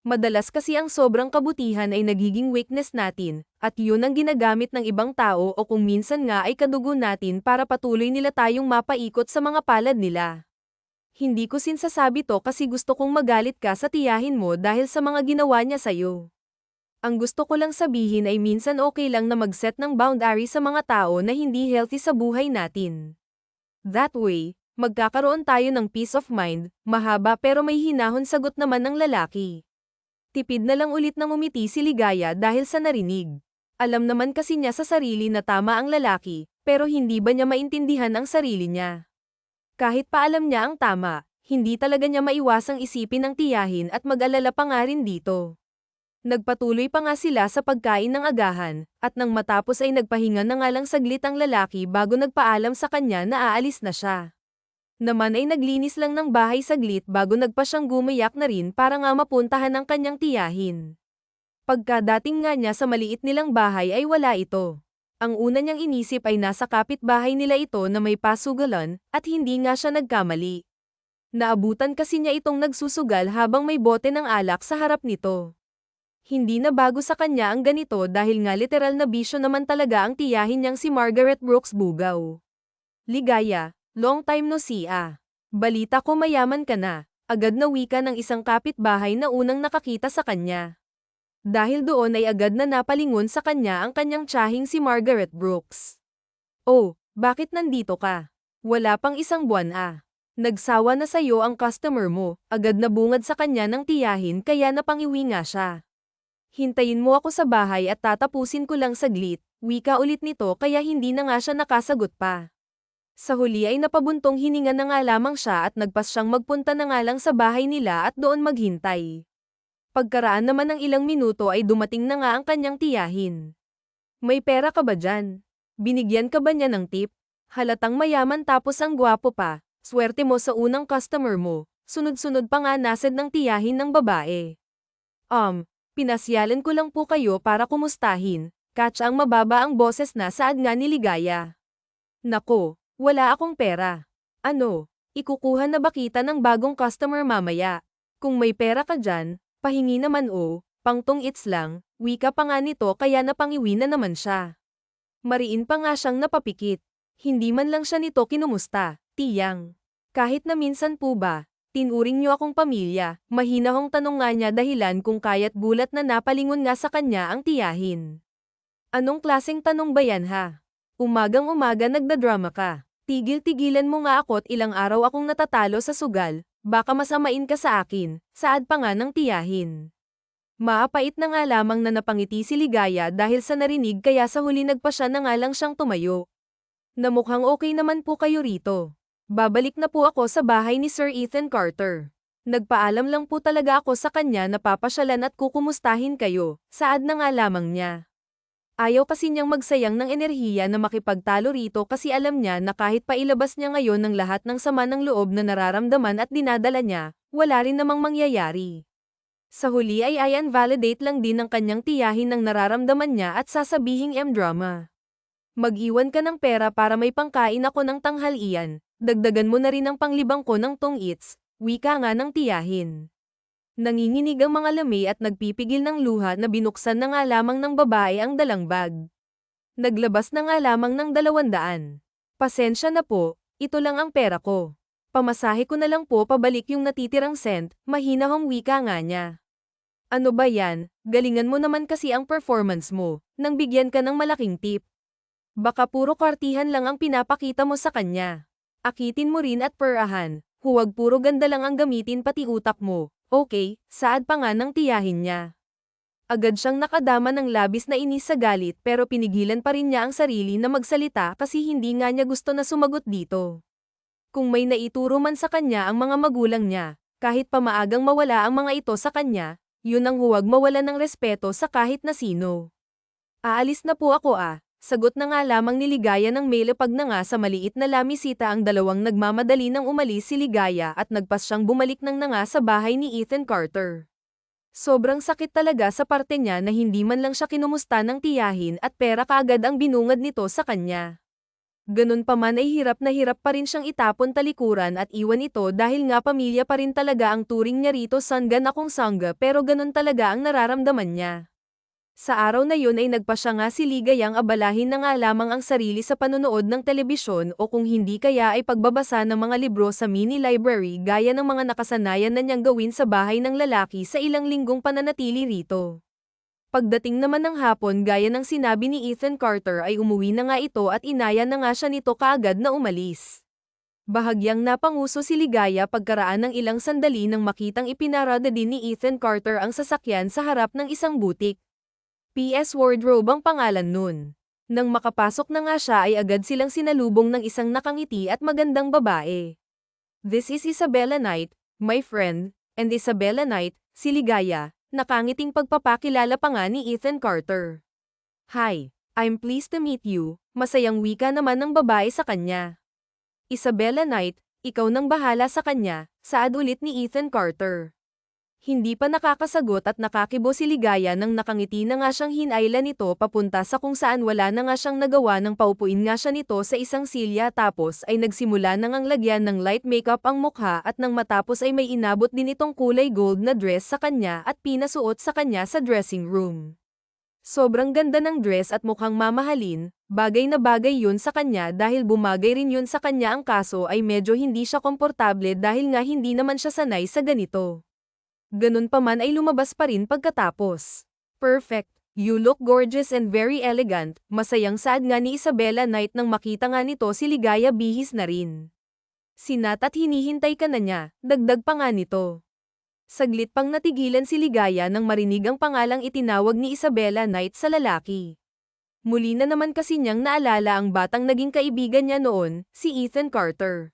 Madalas kasi ang sobrang kabutihan ay nagiging weakness natin, at yun ang ginagamit ng ibang tao o kung minsan nga ay kadugo natin para patuloy nila tayong mapaikot sa mga palad nila. Hindi ko sinsasabi to kasi gusto kong magalit ka sa tiyahin mo dahil sa mga ginawa niya sa'yo. Ang gusto ko lang sabihin ay minsan okay lang na mag-set ng boundary sa mga tao na hindi healthy sa buhay natin. That way, magkakaroon tayo ng peace of mind, mahaba pero may hinahon sagot naman ng lalaki. Tipid na lang ulit ng umiti si Ligaya dahil sa narinig. Alam naman kasi niya sa sarili na tama ang lalaki, pero hindi ba niya maintindihan ang sarili niya? Kahit pa alam niya ang tama, hindi talaga niya maiwasang isipin ang tiyahin at mag-alala pa nga rin dito. Nagpatuloy pa nga sila sa pagkain ng agahan, at nang matapos ay nagpahinga na nga lang saglit ang lalaki bago nagpaalam sa kanya na aalis na siya. Naman ay naglinis lang ng bahay saglit bago nagpa siyang gumayak na rin para nga mapuntahan ang kanyang tiyahin. Pagkadating nga niya sa maliit nilang bahay ay wala ito. Ang una niyang inisip ay nasa kapitbahay nila ito na may pasugalan, at hindi nga siya nagkamali. Naabutan kasi niya itong nagsusugal habang may bote ng alak sa harap nito. Hindi na bago sa kanya ang ganito dahil nga literal na bisyo naman talaga ang tiyahin niyang si Margaret Brooks Bugaw. Ligaya, long time no see ah. Balita ko mayaman ka na, agad na wika ng isang kapitbahay na unang nakakita sa kanya. Dahil doon ay agad na napalingon sa kanya ang kanyang tiyahing si Margaret Brooks. Oh, bakit nandito ka? Wala pang isang buwan ah. Nagsawa na sa'yo ang customer mo, agad na bungad sa kanya ng tiyahin kaya napangiwi nga siya. Hintayin mo ako sa bahay at tatapusin ko lang saglit, wika ulit nito kaya hindi na nga siya nakasagot pa. Sa huli ay napabuntong hininga na nga lamang siya at nagpas siyang magpunta na nga lang sa bahay nila at doon maghintay. Pagkaraan naman ng ilang minuto ay dumating na nga ang kanyang tiyahin. May pera ka ba dyan? Binigyan ka ba niya ng tip? Halatang mayaman tapos ang gwapo pa, swerte mo sa unang customer mo, sunod-sunod pa nga nased ng tiyahin ng babae. Pinasyalan ko lang po kayo para kumustahin, catch ang mababa ang boses na saad nga ni Ligaya. Nako, wala akong pera. Ano, ikukuha na ba kita ng bagong customer mamaya? Kung may pera ka dyan, pahingi naman pangtong its lang, wika pa nga nito kaya napangiwi na naman siya. Mariin pa nga siyang napapikit. Hindi man lang siya nito kinumusta, tiyang. Kahit na minsan po ba, tinuring niyo akong pamilya, mahinahong tanong nga niya dahilan kung kaya't gulat na napalingon nga sa kanya ang tiyahin. Anong klaseng tanong ba yan ha? Umagang-umaga nagdadrama ka. Tigil-tigilan mo nga ako't ilang araw akong natatalo sa sugal, baka masamain ka sa akin, saad pa nga ng tiyahin. Maapait na nga lamang na napangiti si Ligaya dahil sa narinig kaya sa huli nagpa siya na nga lang siyang tumayo. Na mukhang okay naman po kayo rito. Babalik na po ako sa bahay ni Sir Ethan Carter. Nagpaalam lang po talaga ako sa kanya na papasyalan at kukumustahin kayo, saad na nga lamang niya. Ayaw kasi niyang magsayang ng enerhiya na makipagtalo rito kasi alam niya na kahit pailabas niya ngayon ng lahat ng sama ng loob na nararamdaman at dinadala niya, wala rin namang mangyayari. Sa huli ay i-validate lang din ng kanyang tiyahin ng nararamdaman niya at sasabihing drama. Mag-iwan ka ng pera para may pangkain ako ng tanghalian. Dagdagan mo na rin ang panglibang ko ng tong-its, wika nga ng tiyahin. Nanginginig ang mga lami at nagpipigil ng luha na binuksan na nga lamang ng babae ang dalang bag. Naglabas na nga lamang ng 200. Pasensya na po, ito lang ang pera ko. Pamasahe ko na lang po pabalik yung natitirang cent, mahinahong wika nga niya. Ano ba yan, galingan mo naman kasi ang performance mo, nang bigyan ka ng malaking tip. Baka puro kwartihan lang ang pinapakita mo sa kanya. Akitin mo rin at perahan, huwag puro ganda lang ang gamitin pati utak mo, okay, saad pa nga ng tiyahin niya. Agad siyang nakadama ng labis na inis sa galit pero pinigilan pa rin niya ang sarili na magsalita kasi hindi nga niya gusto na sumagot dito. Kung may naituro man sa kanya ang mga magulang niya, kahit pa maagang mawala ang mga ito sa kanya, yun ang huwag mawala ng respeto sa kahit na sino. Aalis na po ako sagot na nga lamang ni Ligaya ng mailapag na nga sa maliit na lamisita ang dalawang nagmamadali nang umalis si Ligaya at nagpas siyang bumalik nang na nga sa bahay ni Ethan Carter. Sobrang sakit talaga sa parte niya na hindi man lang siya kinumusta ng tiyahin at pera kaagad ang binungad nito sa kanya. Ganun pa man ay hirap na hirap pa rin siyang itapon talikuran at iwan ito dahil nga pamilya pa rin talaga ang turing niya rito sangga na kung sangga pero ganun talaga ang nararamdaman niya. Sa araw na yun ay nagpa siya nga si Ligayang abalahin na nga lamang ang sarili sa panonood ng telebisyon o kung hindi kaya ay pagbabasa ng mga libro sa mini library gaya ng mga nakasanayan na niyang gawin sa bahay ng lalaki sa ilang linggong pananatili rito. Pagdating naman ng hapon gaya ng sinabi ni Ethan Carter ay umuwi na nga ito at inaya na nga siya nito kaagad na umalis. Bahagyang napanguso si Ligaya pagkaraan ng ilang sandali nang makitang ipinarada din ni Ethan Carter ang sasakyan sa harap ng isang butik. PS Wardrobe ang pangalan nun. Nang makapasok na nga siya ay agad silang sinalubong ng isang nakangiti at magandang babae. This is Isabella Knight, my friend, and Isabella Knight, si Ligaya. Nakangiting pagpapakilala pa nga ni Ethan Carter. Hi, I'm pleased to meet you, masayang wika naman ng babae sa kanya. Isabella Knight, ikaw nang bahala sa kanya, saad ulit ni Ethan Carter. Hindi pa nakakasagot at nakakibo si Ligaya nang nakangiti na nga siyang hinayla nito papunta sa kung saan wala na nga siyang nagawa nang paupuin nga siya nito sa isang silya tapos ay nagsimula na ngang lagyan ng light makeup ang mukha at nang matapos ay may inabot din itong kulay gold na dress sa kanya at pinasuot sa kanya sa dressing room. Sobrang ganda ng dress at mukhang mamahalin, bagay na bagay yun sa kanya dahil bumagay rin yun sa kanya ang kaso ay medyo hindi siya komportable dahil nga hindi naman siya sanay sa ganito. Ganun pa man ay lumabas pa rin pagkatapos. Perfect, you look gorgeous and very elegant, masayang saad nga ni Isabella Knight nang makita nga nito si Ligaya bihis na rin. Sinat at hinihintay ka na niya, dagdag pa nga nito. Saglit pang natigilan si Ligaya nang marinig ang pangalang itinawag ni Isabella Knight sa lalaki. Muli na naman kasi niyang naalala ang batang naging kaibigan niya noon, si Ethan Carter.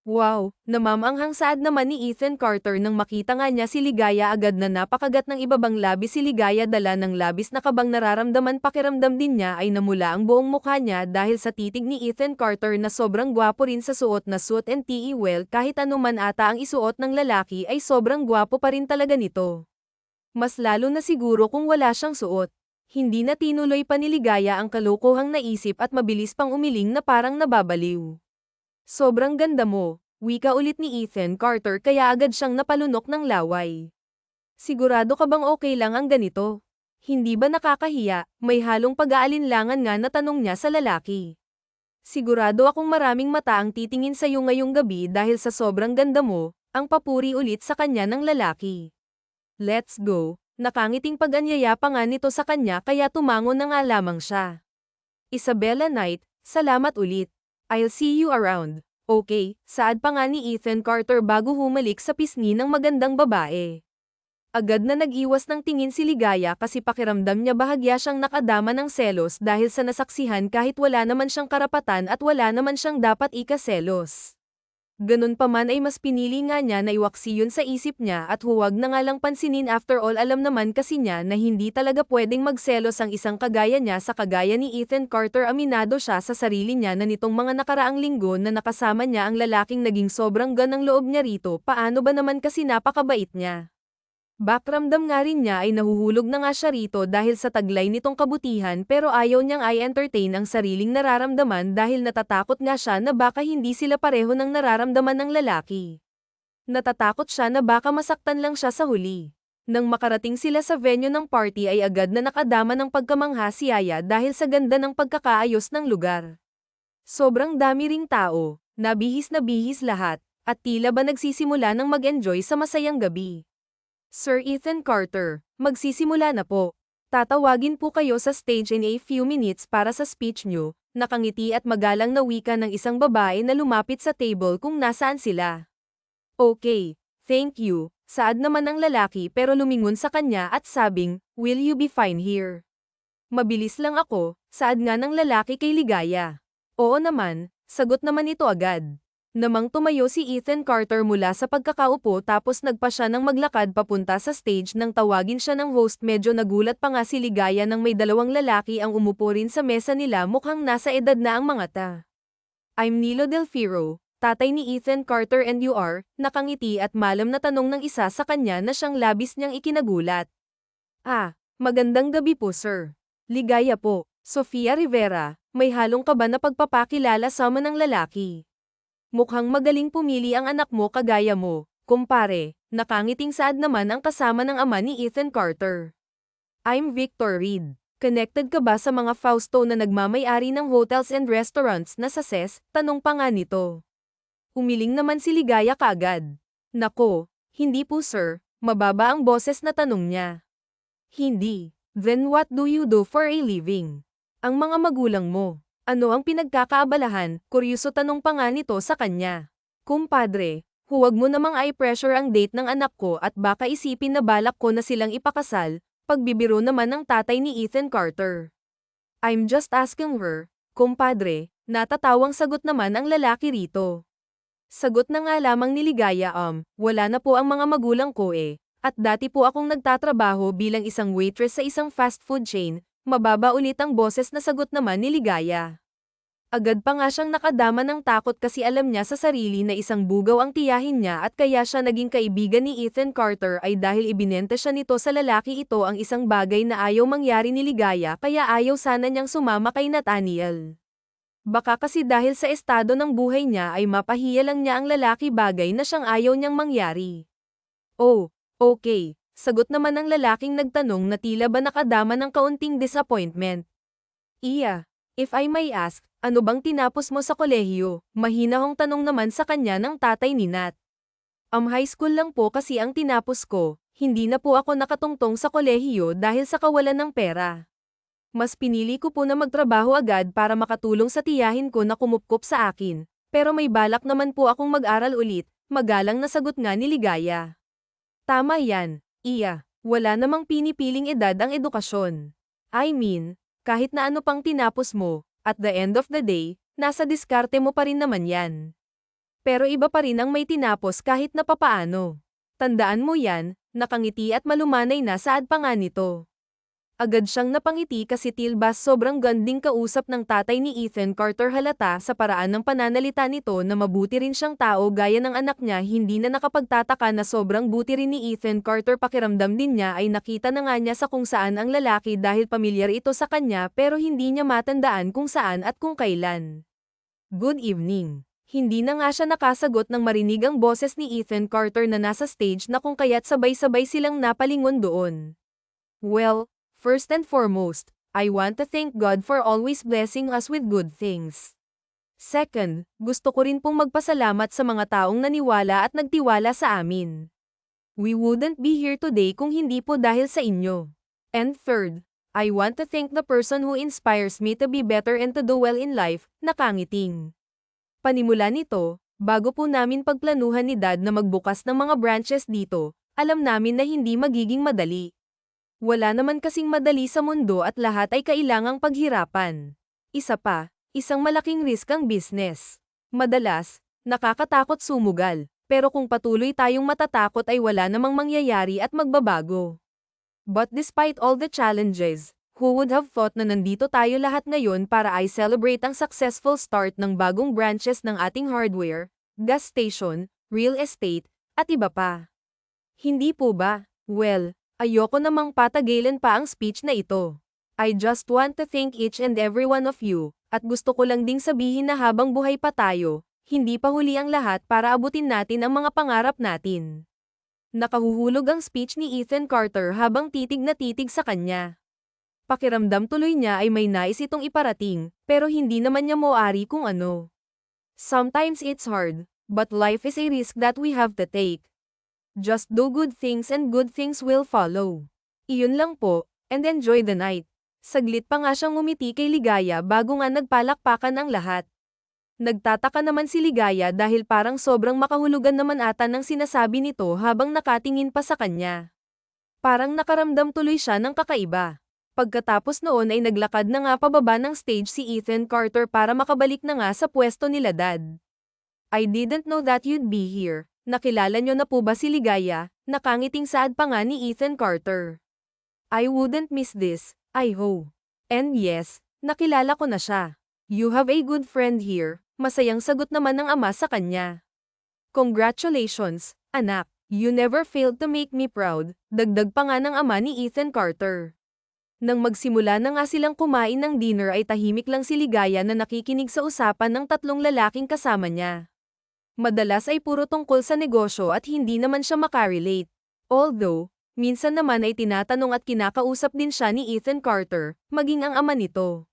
Wow, namamanghang saad naman ni Ethan Carter nang makita nga niya si Ligaya agad na napakagat ng ibabang labis si Ligaya dala ng labis na kabang nararamdaman pakiramdam din niya ay namula ang buong mukha niya dahil sa titig ni Ethan Carter na sobrang gwapo rin sa suot na suit and tie well kahit anuman ata ang isuot ng lalaki ay sobrang gwapo pa rin talaga nito. Mas lalo na siguro kung wala siyang suot. Hindi na tinuloy pa ni Ligaya ang kalokohang naisip at mabilis pang umiling na parang nababaliw. Sobrang ganda mo, wika ulit ni Ethan Carter kaya agad siyang napalunok ng laway. Sigurado ka bang okay lang ang ganito? Hindi ba nakakahiya? May halong pag-aalinlangan nga na tanong niya sa lalaki. Sigurado akong maraming mata ang titingin sa iyo ngayong gabi dahil sa sobrang ganda mo, ang papuri ulit sa kanya ng lalaki. Let's go, nakangiting pag-anyaya pa nga nito sa kanya kaya tumango na nga lamang siya. Isabella Knight, salamat ulit. I'll see you around. Okay, saad pa nga ni Ethan Carter bago humalik sa pisngi ng magandang babae. Agad na nag-iwas ng tingin si Ligaya kasi pakiramdam niya bahagya siyang nakadama ng selos dahil sa nasaksihan kahit wala naman siyang karapatan at wala naman siyang dapat ikaselos. Ganun pa man ay mas pinili nga niya na iwaksi yun sa isip niya at huwag na nga lang pansinin after all alam naman kasi niya na hindi talaga pwedeng magselos ang isang kagaya niya sa kagaya ni Ethan Carter aminado siya sa sarili niya na nitong mga nakaraang linggo na nakasama niya ang lalaking naging sobrang ganang loob niya rito paano ba naman kasi napakabait niya. Bakramdam nga rin niya ay nahuhulog na nga siya rito dahil sa taglay nitong kabutihan pero ayaw niyang i-entertain ang sariling nararamdaman dahil natatakot nga siya na baka hindi sila pareho ng nararamdaman ng lalaki. Natatakot siya na baka masaktan lang siya sa huli. Nang makarating sila sa venue ng party ay agad na nakadama ng pagkamangha si Aya dahil sa ganda ng pagkakaayos ng lugar. Sobrang dami ring tao, na bihis lahat, at tila ba nagsisimula ng mag-enjoy sa masayang gabi. Sir Ethan Carter, magsisimula na po. Tatawagin po kayo sa stage in a few minutes para sa speech nyo, nakangiti at magalang na wika ng isang babae na lumapit sa table kung nasaan sila. Okay, thank you, Saad naman ang lalaki pero lumingon sa kanya at sabing, "Will you be fine here?" "Mabilis lang ako," saad nga ng lalaki kay Ligaya. "Oo naman," sagot naman ito agad. Namang tumayo si Ethan Carter mula sa pagkakaupo tapos nagpa siya ng maglakad papunta sa stage nang tawagin siya ng host. Medyo nagulat pa nga si Ligaya nang may dalawang lalaki ang umupo rin sa mesa nila, mukhang nasa edad na ang mga ta. "I'm Nilo Del Firo, tatay ni Ethan Carter, and you are?" Nakangiti at malam na tanong ng isa sa kanya na siyang labis niyang ikinagulat. "Ah, magandang gabi po sir." "Ligaya po, Sofia Rivera." May halong kaba na pagpapakilala sa ng lalaki. "Mukhang magaling pumili ang anak mo kagaya mo, kumpare." Nakangiting saad naman ang kasama ng ama ni Ethan Carter. "I'm Victor Reed. Connected ka ba sa mga Fausto na nagmamay-ari ng hotels and restaurants na sa CES?" Tanong pa nga nito. Umiling naman si Ligaya kaagad. "Nako, hindi po sir." Mababa ang boses na tanong niya. "Hindi. Then what do you do for a living?" "Ang mga magulang mo, ano ang pinagkakaabalahan?" Kuryoso tanong pa nga nito sa kanya. "Kumpadre, huwag mo namang i-pressure ang date ng anak ko at baka isipin na balak ko na silang ipakasal." Pagbibiro naman ng tatay ni Ethan Carter. "I'm just asking her, kumpadre." Natatawang sagot naman ang lalaki rito. Sagot na nga lamang ni Ligaya, "Wala na po ang mga magulang ko eh. At dati po akong nagtatrabaho bilang isang waitress sa isang fast food chain." Mababa ulit ang boses na sagot naman ni Ligaya. Agad pa nga siyang nakadama ng takot kasi alam niya sa sarili na isang bugaw ang tiyahin niya at kaya siya naging kaibigan ni Ethan Carter ay dahil ibinenta siya nito sa lalaki ito, ang isang bagay na ayaw mangyari ni Ligaya, kaya ayaw sana niyang sumama kay Nathaniel. Baka kasi dahil sa estado ng buhay niya ay mapahiya lang niya ang lalaki, bagay na siyang ayaw niyang mangyari. "Oh, okay." Sagot naman ng lalaking nagtanong na tila ba nakadama ng kaunting disappointment. "Iya, if I may ask, ano bang tinapos mo sa kolehiyo?" Mahinahong tanong naman sa kanya ng tatay ni Nat. High school lang po kasi ang tinapos ko. Hindi na po ako nakatungtong sa kolehiyo dahil sa kawalan ng pera. Mas pinili ko po na magtrabaho agad para makatulong sa tiyahin ko na kumupkop sa akin. Pero may balak naman po akong mag-aral ulit." Magalang na sagot nga ni Ligaya. "Tama yan, Iya. Wala namang pinipiling edad ang edukasyon. I mean, kahit na ano pang tinapos mo, at the end of the day, nasa diskarte mo pa rin naman yan. Pero iba pa rin ang may tinapos kahit na papaano. Tandaan mo yan." Nakangiti at malumanay na saad pa nga nito. Agad siyang napangiti kasi tilbas sobrang ganding kausap ng tatay ni Ethan Carter. Halata sa paraan ng pananalita nito na mabuti rin siyang tao gaya ng anak niya. Hindi na nakapagtataka na sobrang buti rin ni Ethan Carter. Pakiramdam din niya ay nakita na nga niya sa kung saan ang lalaki dahil pamilyar ito sa kanya, pero hindi niya matandaan kung saan at kung kailan. "Good evening." Hindi na nga siya nakasagot nang marinig ang boses ni Ethan Carter na nasa stage na kung kaya't sabay-sabay silang napalingon doon. "Well, first and foremost, I want to thank God for always blessing us with good things. Second, gusto ko rin pong magpasalamat sa mga taong naniwala at nagtiwala sa amin. We wouldn't be here today kung hindi po dahil sa inyo. And third, I want to thank the person who inspires me to be better and to do well in life." Nakangiting. Panimula nito, bago po namin pagplanuhan ni Dad na magbukas ng mga branches dito, alam namin na hindi magiging madali. Wala naman kasing madali sa mundo at lahat ay kailangang paghirapan. Isa pa, isang malaking risk ang business. Madalas, nakakatakot sumugal, pero kung patuloy tayong matatakot ay wala namang mangyayari at magbabago. But despite all the challenges, who would have thought na nandito tayo lahat ngayon para i-celebrate ang successful start ng bagong branches ng ating hardware, gas station, real estate, at iba pa. Hindi po ba? Well, ayoko namang patagilan pa ang speech na ito. I just want to thank each and every one of you, at gusto ko lang ding sabihin na habang buhay pa tayo, hindi pa huli ang lahat para abutin natin ang mga pangarap natin. Nakahuhulog ang speech ni Ethan Carter habang titig na titig sa kanya. Pakiramdam tuloy niya ay may nais itong iparating, pero hindi naman niya moari kung ano. Sometimes it's hard, but life is a risk that we have to take. Just do good things and good things will follow. Iyon lang po, and enjoy the night. Saglit pa nga siyang ngumiti kay Ligaya bago nga nagpalakpakan ang lahat. Nagtataka naman si Ligaya dahil parang sobrang makahulugan naman ata ng sinasabi nito habang nakatingin pa sa kanya. Parang nakaramdam tuloy siya ng kakaiba. Pagkatapos noon ay naglakad na nga pababa ng stage si Ethan Carter para makabalik na nga sa pwesto nila Dad. I didn't know that you'd be here. Nakilala nyo na po ba si Ligaya? Nakangiting saad pa nga ni Ethan Carter. I wouldn't miss this, I hope. And yes, nakilala ko na siya. You have a good friend here. Masayang sagot naman ng ama sa kanya. Congratulations, anak. You never failed to make me proud. Dagdag pa nga ng ama ni Ethan Carter. Nang magsimula na nga silang kumain ng dinner ay tahimik lang si Ligaya na nakikinig sa usapan ng tatlong lalaking kasama niya. Madalas ay puro tungkol sa negosyo at hindi naman siya makarelate. Although, minsan naman ay tinatanong at kinakausap din siya ni Ethan Carter, maging ang ama nito.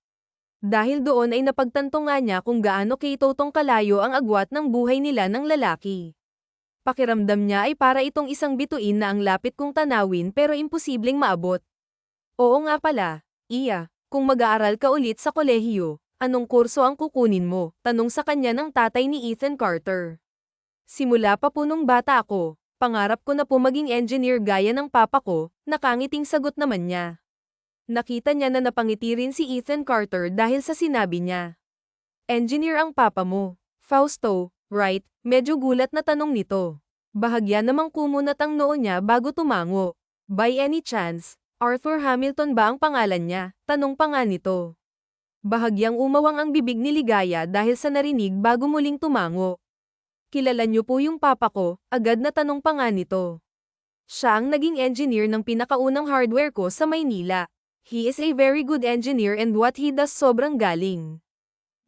Dahil doon ay napagtanto nga niya kung gaano kay Totong kalayo ang agwat ng buhay nila ng lalaki. Pakiramdam niya ay para itong isang bituin na ang lapit kong tanawin pero imposibleng maabot. Oo nga pala, Iya, kung mag-aaral ka ulit sa kolehiyo, anong kurso ang kukunin mo? Tanong sa kanya ng tatay ni Ethan Carter. Simula pa po nung bata ako, pangarap ko na po maging engineer gaya ng papa ko, nakangiting sagot naman niya. Nakita niya na napangiti rin si Ethan Carter dahil sa sinabi niya. Engineer ang papa mo. Fausto, right? Medyo gulat na tanong nito. Bahagya namang kumunat ang noo niya bago tumango. By any chance, Arthur Hamilton ba ang pangalan niya? Tanong pa nga nito. Bahagyang umawang ang bibig ni Ligaya dahil sa narinig bago muling tumango. Kilala niyo po yung papa ko, agad na tanong pa nga nito. Siya ang naging engineer ng pinakaunang hardware ko sa Maynila. He is a very good engineer and what he does sobrang galing.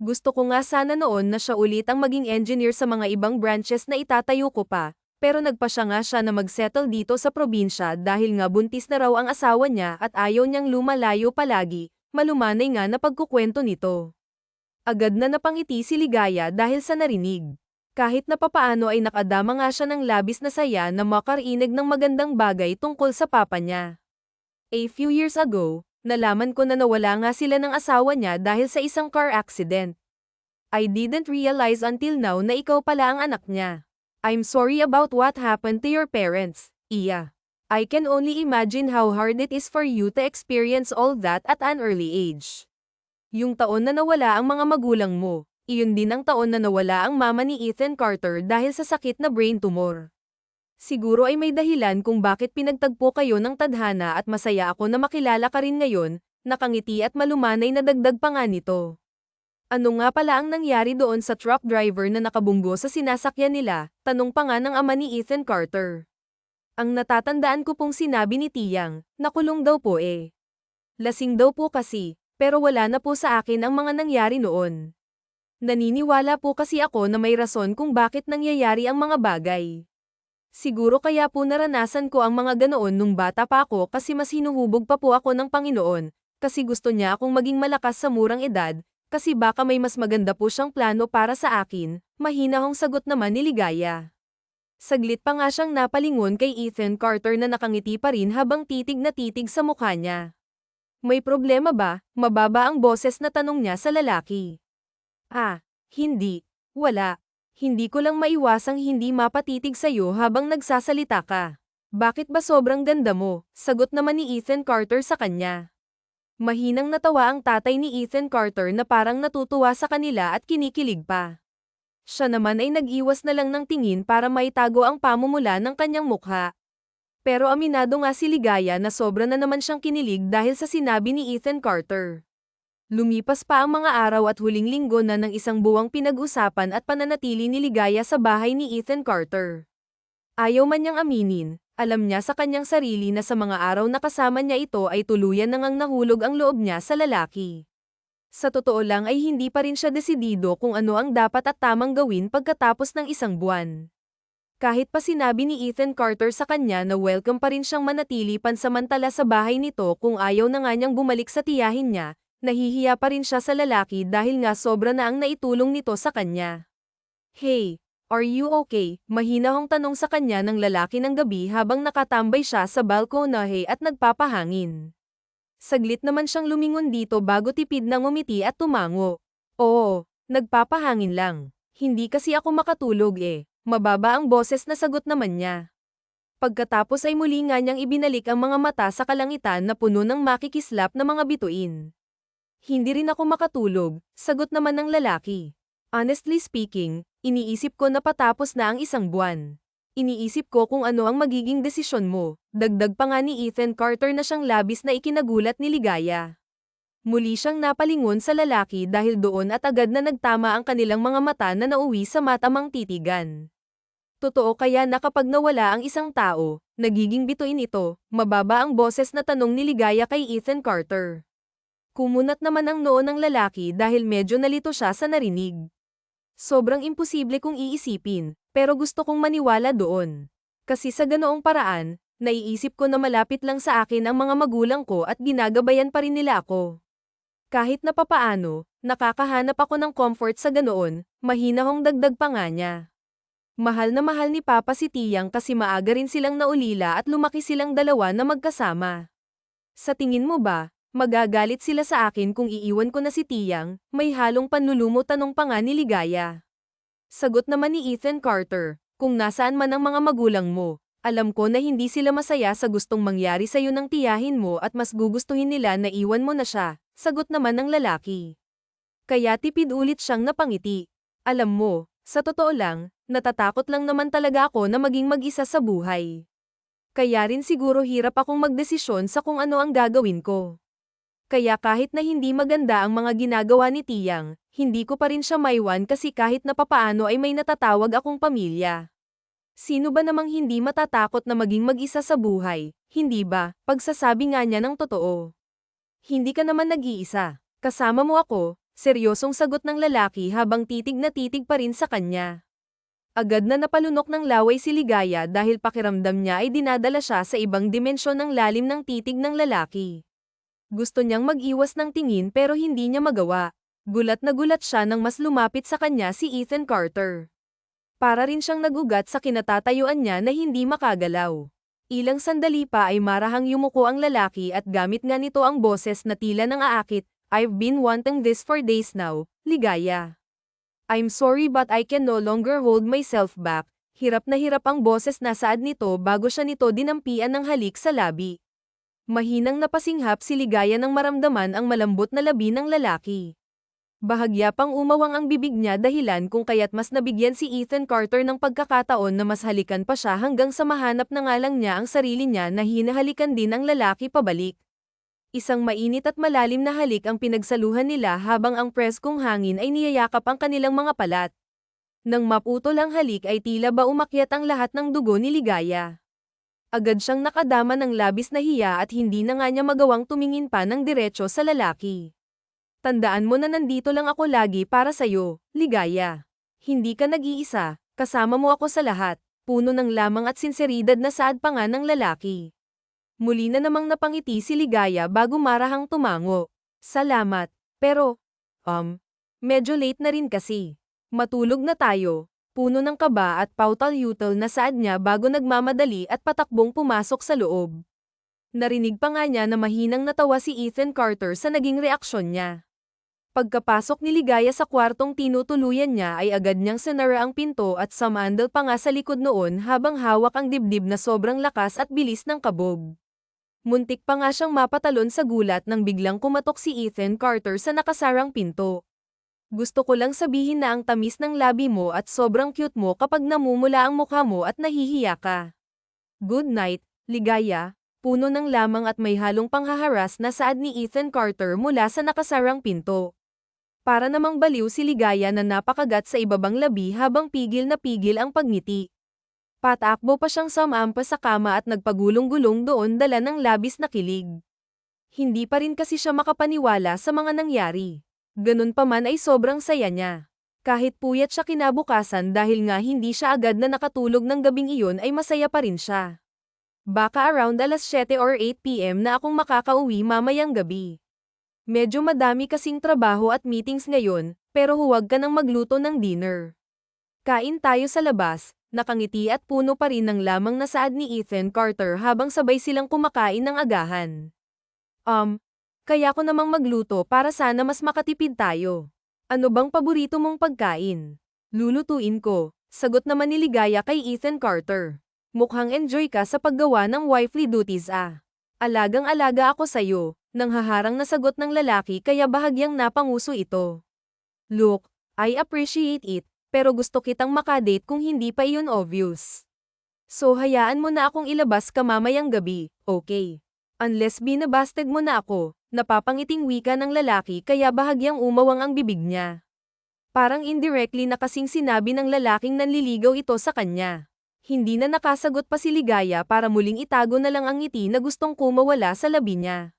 Gusto ko nga sana noon na siya ulit ang maging engineer sa mga ibang branches na itatayo ko pa, pero nagpasya nga siya na mag-settle dito sa probinsya dahil nga buntis na raw ang asawa niya at ayaw niyang lumalayo palagi, malumanay nga na pagkukwento nito. Agad na napangiti si Ligaya dahil sa narinig. Kahit na papaano ay nakadama nga siya ng labis na saya na makarinig ng magandang bagay tungkol sa papa niya. A few years ago, nalaman ko na nawala nga sila ng asawa niya dahil sa isang car accident. I didn't realize until now na ikaw pala ang anak niya. I'm sorry about what happened to your parents, Iya. I can only imagine how hard it is for you to experience all that at an early age. Yung taon na nawala ang mga magulang mo, iyon din ang taon na nawala ang mama ni Ethan Carter dahil sa sakit na brain tumor. Siguro ay may dahilan kung bakit pinagtagpo kayo ng tadhana at masaya ako na makilala ka rin ngayon, nakangiti at malumanay na dagdag pa nga nito. Ano nga pala ang nangyari doon sa truck driver na nakabunggo sa sinasakyan nila? Tanong pa nga ng ama ni Ethan Carter. Ang natatandaan ko pong sinabi ni Tiyang, nakulong daw po eh. Lasing daw po kasi, pero wala na po sa akin ang mga nangyari noon. Naniniwala po kasi ako na may rason kung bakit nangyayari ang mga bagay. Siguro kaya po naranasan ko ang mga ganoon nung bata pa ako kasi mas hinuhubog pa po ako ng Panginoon, kasi gusto niya akong maging malakas sa murang edad, kasi baka may mas maganda po siyang plano para sa akin, mahinahong sagot naman ni Ligaya. Saglit pa nga siyang napalingon kay Ethan Carter na nakangiti pa rin habang titig na titig sa mukha niya. May problema ba? Mababa ang boses na tanong niya sa lalaki. Ah, hindi. Wala. Hindi ko lang maiwasang hindi mapatitig sa'yo habang nagsasalita ka. Bakit ba sobrang ganda mo? Sagot naman ni Ethan Carter sa kanya. Mahinang natawa ang tatay ni Ethan Carter na parang natutuwa sa kanila at kinikilig pa. Siya naman ay nag-iwas na lang ng tingin para maitago ang pamumula ng kanyang mukha. Pero aminado nga si Ligaya na sobra na naman siyang kinilig dahil sa sinabi ni Ethan Carter. Lumipas pa ang mga araw at huling linggo na ng isang buwang pinag-usapan at pananatili ni Ligaya sa bahay ni Ethan Carter. Ayaw man niyang aminin, alam niya sa kanyang sarili na sa mga araw na kasama niya ito ay tuluyan nang nahulog ang loob niya sa lalaki. Sa totoo lang ay hindi pa rin siya desidido kung ano ang dapat at tamang gawin pagkatapos ng isang buwan. Kahit pa sinabi ni Ethan Carter sa kanya na welcome pa rin siyang manatili pansamantala sa bahay nito kung ayaw na nga niyang bumalik sa tiyahin niya, nahihiya pa rin siya sa lalaki dahil nga sobra na ang naitulong nito sa kanya. Hey, are you okay? Mahinahong tanong sa kanya ng lalaki ng gabi habang nakatambay siya sa balkonahe at nagpapahangin. Saglit naman siyang lumingon dito bago tipid na ngumiti at tumango. Oo, Nagpapahangin lang. Hindi kasi ako makatulog eh. Mababa ang boses na sagot naman niya. Pagkatapos ay muli nga niyang ibinalik ang mga mata sa kalangitan na puno ng makikislap na mga bituin. Hindi rin ako makatulog, sagot naman ng lalaki. Honestly speaking, iniisip ko na patapos na ang isang buwan. Iniisip ko kung ano ang magiging desisyon mo, dagdag pa nga ni Ethan Carter na siyang labis na ikinagulat ni Ligaya. Muli siyang napalingon sa lalaki dahil doon at agad na nagtama ang kanilang mga mata na nauwi sa matamang titigan. Totoo kaya na kapag nawala ang isang tao, nagiging bituin ito, mababa ang boses na tanong ni Ligaya kay Ethan Carter. Kumunat naman ang noo ng lalaki dahil medyo nalito siya sa narinig. Sobrang imposible kong iisipin, pero gusto kong maniwala doon. Kasi sa ganoong paraan, naiisip ko na malapit lang sa akin ang mga magulang ko at ginagabayan pa rin nila ako. Kahit na papaano, nakakahanap ako ng comfort sa ganoon, mahinahong dagdag pa nga niya. Mahal na mahal ni Papa si Tiyang kasi maaga rin silang naulila at lumaki silang dalawa na magkasama. Sa tingin mo ba, magagalit sila sa akin kung iiwan ko na si Tiyang? May halong panlulumo tanong pa nga ni Ligaya. Sagot naman ni Ethan Carter, kung nasaan man ang mga magulang mo, alam ko na hindi sila masaya sa gustong mangyari sa'yo ng tiyahin mo at mas gugustuhin nila na iwan mo na siya, sagot naman ng lalaki. Kaya tipid ulit siyang napangiti. Alam mo, sa totoo lang, natatakot lang naman talaga ako na maging mag-isa sa buhay. Kaya rin siguro hirap akong magdesisyon sa kung ano ang gagawin ko. Kaya kahit na hindi maganda ang mga ginagawa ni Tiyang, hindi ko pa rin siya maiwan kasi kahit na papaano ay may natatawag akong pamilya. Sino ba namang hindi matatakot na maging mag-isa sa buhay, hindi ba? Pagsasabi nga niya ng totoo. Hindi ka naman nag-iisa. Kasama mo ako, seryosong sagot ng lalaki habang titig na titig pa rin sa kanya. Agad na napalunok ng laway si Ligaya dahil pakiramdam niya ay dinadala siya sa ibang dimensyon ng lalim ng titig ng lalaki. Gusto niyang mag-iwas ng tingin pero hindi niya magawa. Gulat na gulat siya nang mas lumapit sa kanya si Ethan Carter. Para rin siyang nagugat sa kinatatayuan niya na hindi makagalaw. Ilang sandali pa ay marahang yumuko ang lalaki at gamit nga nito ang boses na tila nang aakit, "I've been wanting this for days now, Ligaya. I'm sorry but I can no longer hold myself back." Hirap na hirap ang boses na saad nito bago siya nito dinampian ng halik sa labi. Mahinang napasinghap si Ligaya nang maramdaman ang malambot na labi ng lalaki. Bahagya pang umawang ang bibig niya dahilan kung kaya't mas nabigyan si Ethan Carter ng pagkakataon na mas halikan pa siya hanggang sa mahanap na nga lang niya ang sarili niya na hinahalikan din ng lalaki pabalik. Isang mainit at malalim na halik ang pinagsaluhan nila habang ang preskong hangin ay niyayakap ang kanilang mga palat. Nang maputol ang halik ay tila ba umakyat ang lahat ng dugo ni Ligaya. Agad siyang nakadama ng labis na hiya at hindi na nga niya magawang tumingin pa ng diretso sa lalaki. Tandaan mo na nandito lang ako lagi para sa'yo, Ligaya. Hindi ka nag-iisa, kasama mo ako sa lahat, puno ng lamang at sinseridad na saad pa nga ng lalaki. Muli na namang napangiti si Ligaya bago marahang tumango. Salamat, pero, medyo late na rin kasi. Matulog na tayo. Puno ng kaba at pautal-yutal na saad niya bago nagmamadali at patakbong pumasok sa loob. Narinig pa nga niya na mahinang natawa si Ethan Carter sa naging reaksyon niya. Pagkapasok ni Ligaya sa kwartong tinutuluyan niya ay agad niyang sinara ang pinto at sumandal pa nga sa likod noon habang hawak ang dibdib na sobrang lakas at bilis ng kabog. Muntik pa nga siyang mapatalon sa gulat nang biglang kumatok si Ethan Carter sa nakasarang pinto. Gusto ko lang sabihin na ang tamis ng labi mo at sobrang cute mo kapag namumula ang mukha mo at nahihiya ka. Good night, Ligaya. Puno ng lamang at may halong panghaharas na saad ni Ethan Carter mula sa nakasarang pinto. Para namang baliw si Ligaya na napakagat sa ibabang labi habang pigil na pigil ang pagngiti. Patakbo pa siyang sumampa sa kama at nagpagulong-gulong doon dala ng labis na kilig. Hindi pa rin kasi siya makapaniwala sa mga nangyari. Ganun pa man ay sobrang saya niya. Kahit puyat siya kinabukasan dahil nga hindi siya agad na nakatulog ng gabing iyon ay masaya pa rin siya. Baka around alas 7 or 8 PM na akong makakauwi mamayang gabi. Medyo madami kasing trabaho at meetings ngayon, pero huwag ka nang magluto ng dinner. Kain tayo sa labas, nakangiti at puno pa rin ng lamang na saad ni Ethan Carter habang sabay silang kumakain ng agahan. Kaya ko namang magluto para sana mas makatipid tayo. Ano bang paborito mong pagkain? Lulutuin ko, sagot naman ni Ligaya kay Ethan Carter. Mukhang enjoy ka sa paggawa ng wifely duties ah. Alagang-alaga ako sa'yo, nang haharang na sagot ng lalaki kaya bahagyang napanguso ito. Look, I appreciate it, pero gusto kitang makadate kung hindi pa iyon obvious. So hayaan mo na akong ilabas ka mamayang gabi, okay? Unless binabasted mo na ako, napapangiting wika ng lalaki kaya bahagyang umawang ang bibig niya. Parang indirectly na kasing sinabi ng lalaking nanliligaw ito sa kanya. Hindi na nakasagot pa si Ligaya para muling itago na lang ang ngiti na gustong kumawala sa labi niya.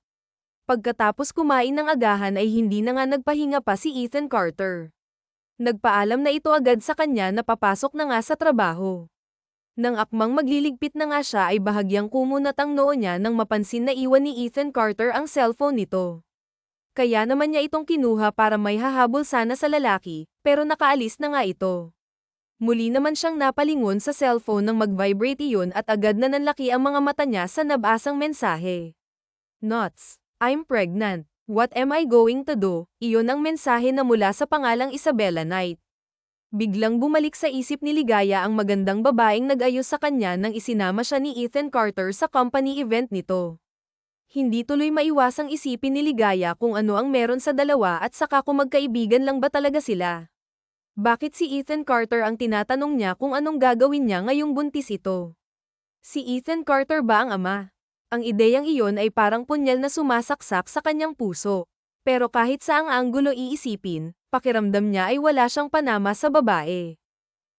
Pagkatapos kumain ng agahan ay hindi na nga nagpahinga pa si Ethan Carter. Nagpaalam na ito agad sa kanya na papasok na nga sa trabaho. Nang akmang magliligpit na nga siya ay bahagyang kumunat ang noo niya nang mapansin na iwan ni Ethan Carter ang cellphone nito. Kaya naman niya itong kinuha para may hahabol sana sa lalaki, pero nakaalis na nga ito. Muli naman siyang napalingon sa cellphone nang mag-vibrate iyon at agad na nanlaki ang mga mata niya sa nabasang mensahe. Nuts! I'm pregnant. What am I going to do? Iyon ang mensahe na mula sa pangalang Isabella Knight. Biglang bumalik sa isip ni Ligaya ang magandang babaeng nag-ayos sa kanya nang isinama siya ni Ethan Carter sa company event nito. Hindi tuloy maiwasang isipin ni Ligaya kung ano ang meron sa dalawa at saka kung magkaibigan lang ba talaga sila. Bakit si Ethan Carter ang tinatanong niya kung anong gagawin niya ngayong buntis ito? Si Ethan Carter ba ang ama? Ang ideyang iyon ay parang punyal na sumasaksak sa kanyang puso. Pero kahit saang anggulo iisipin, pakiramdam niya ay wala siyang panama sa babae.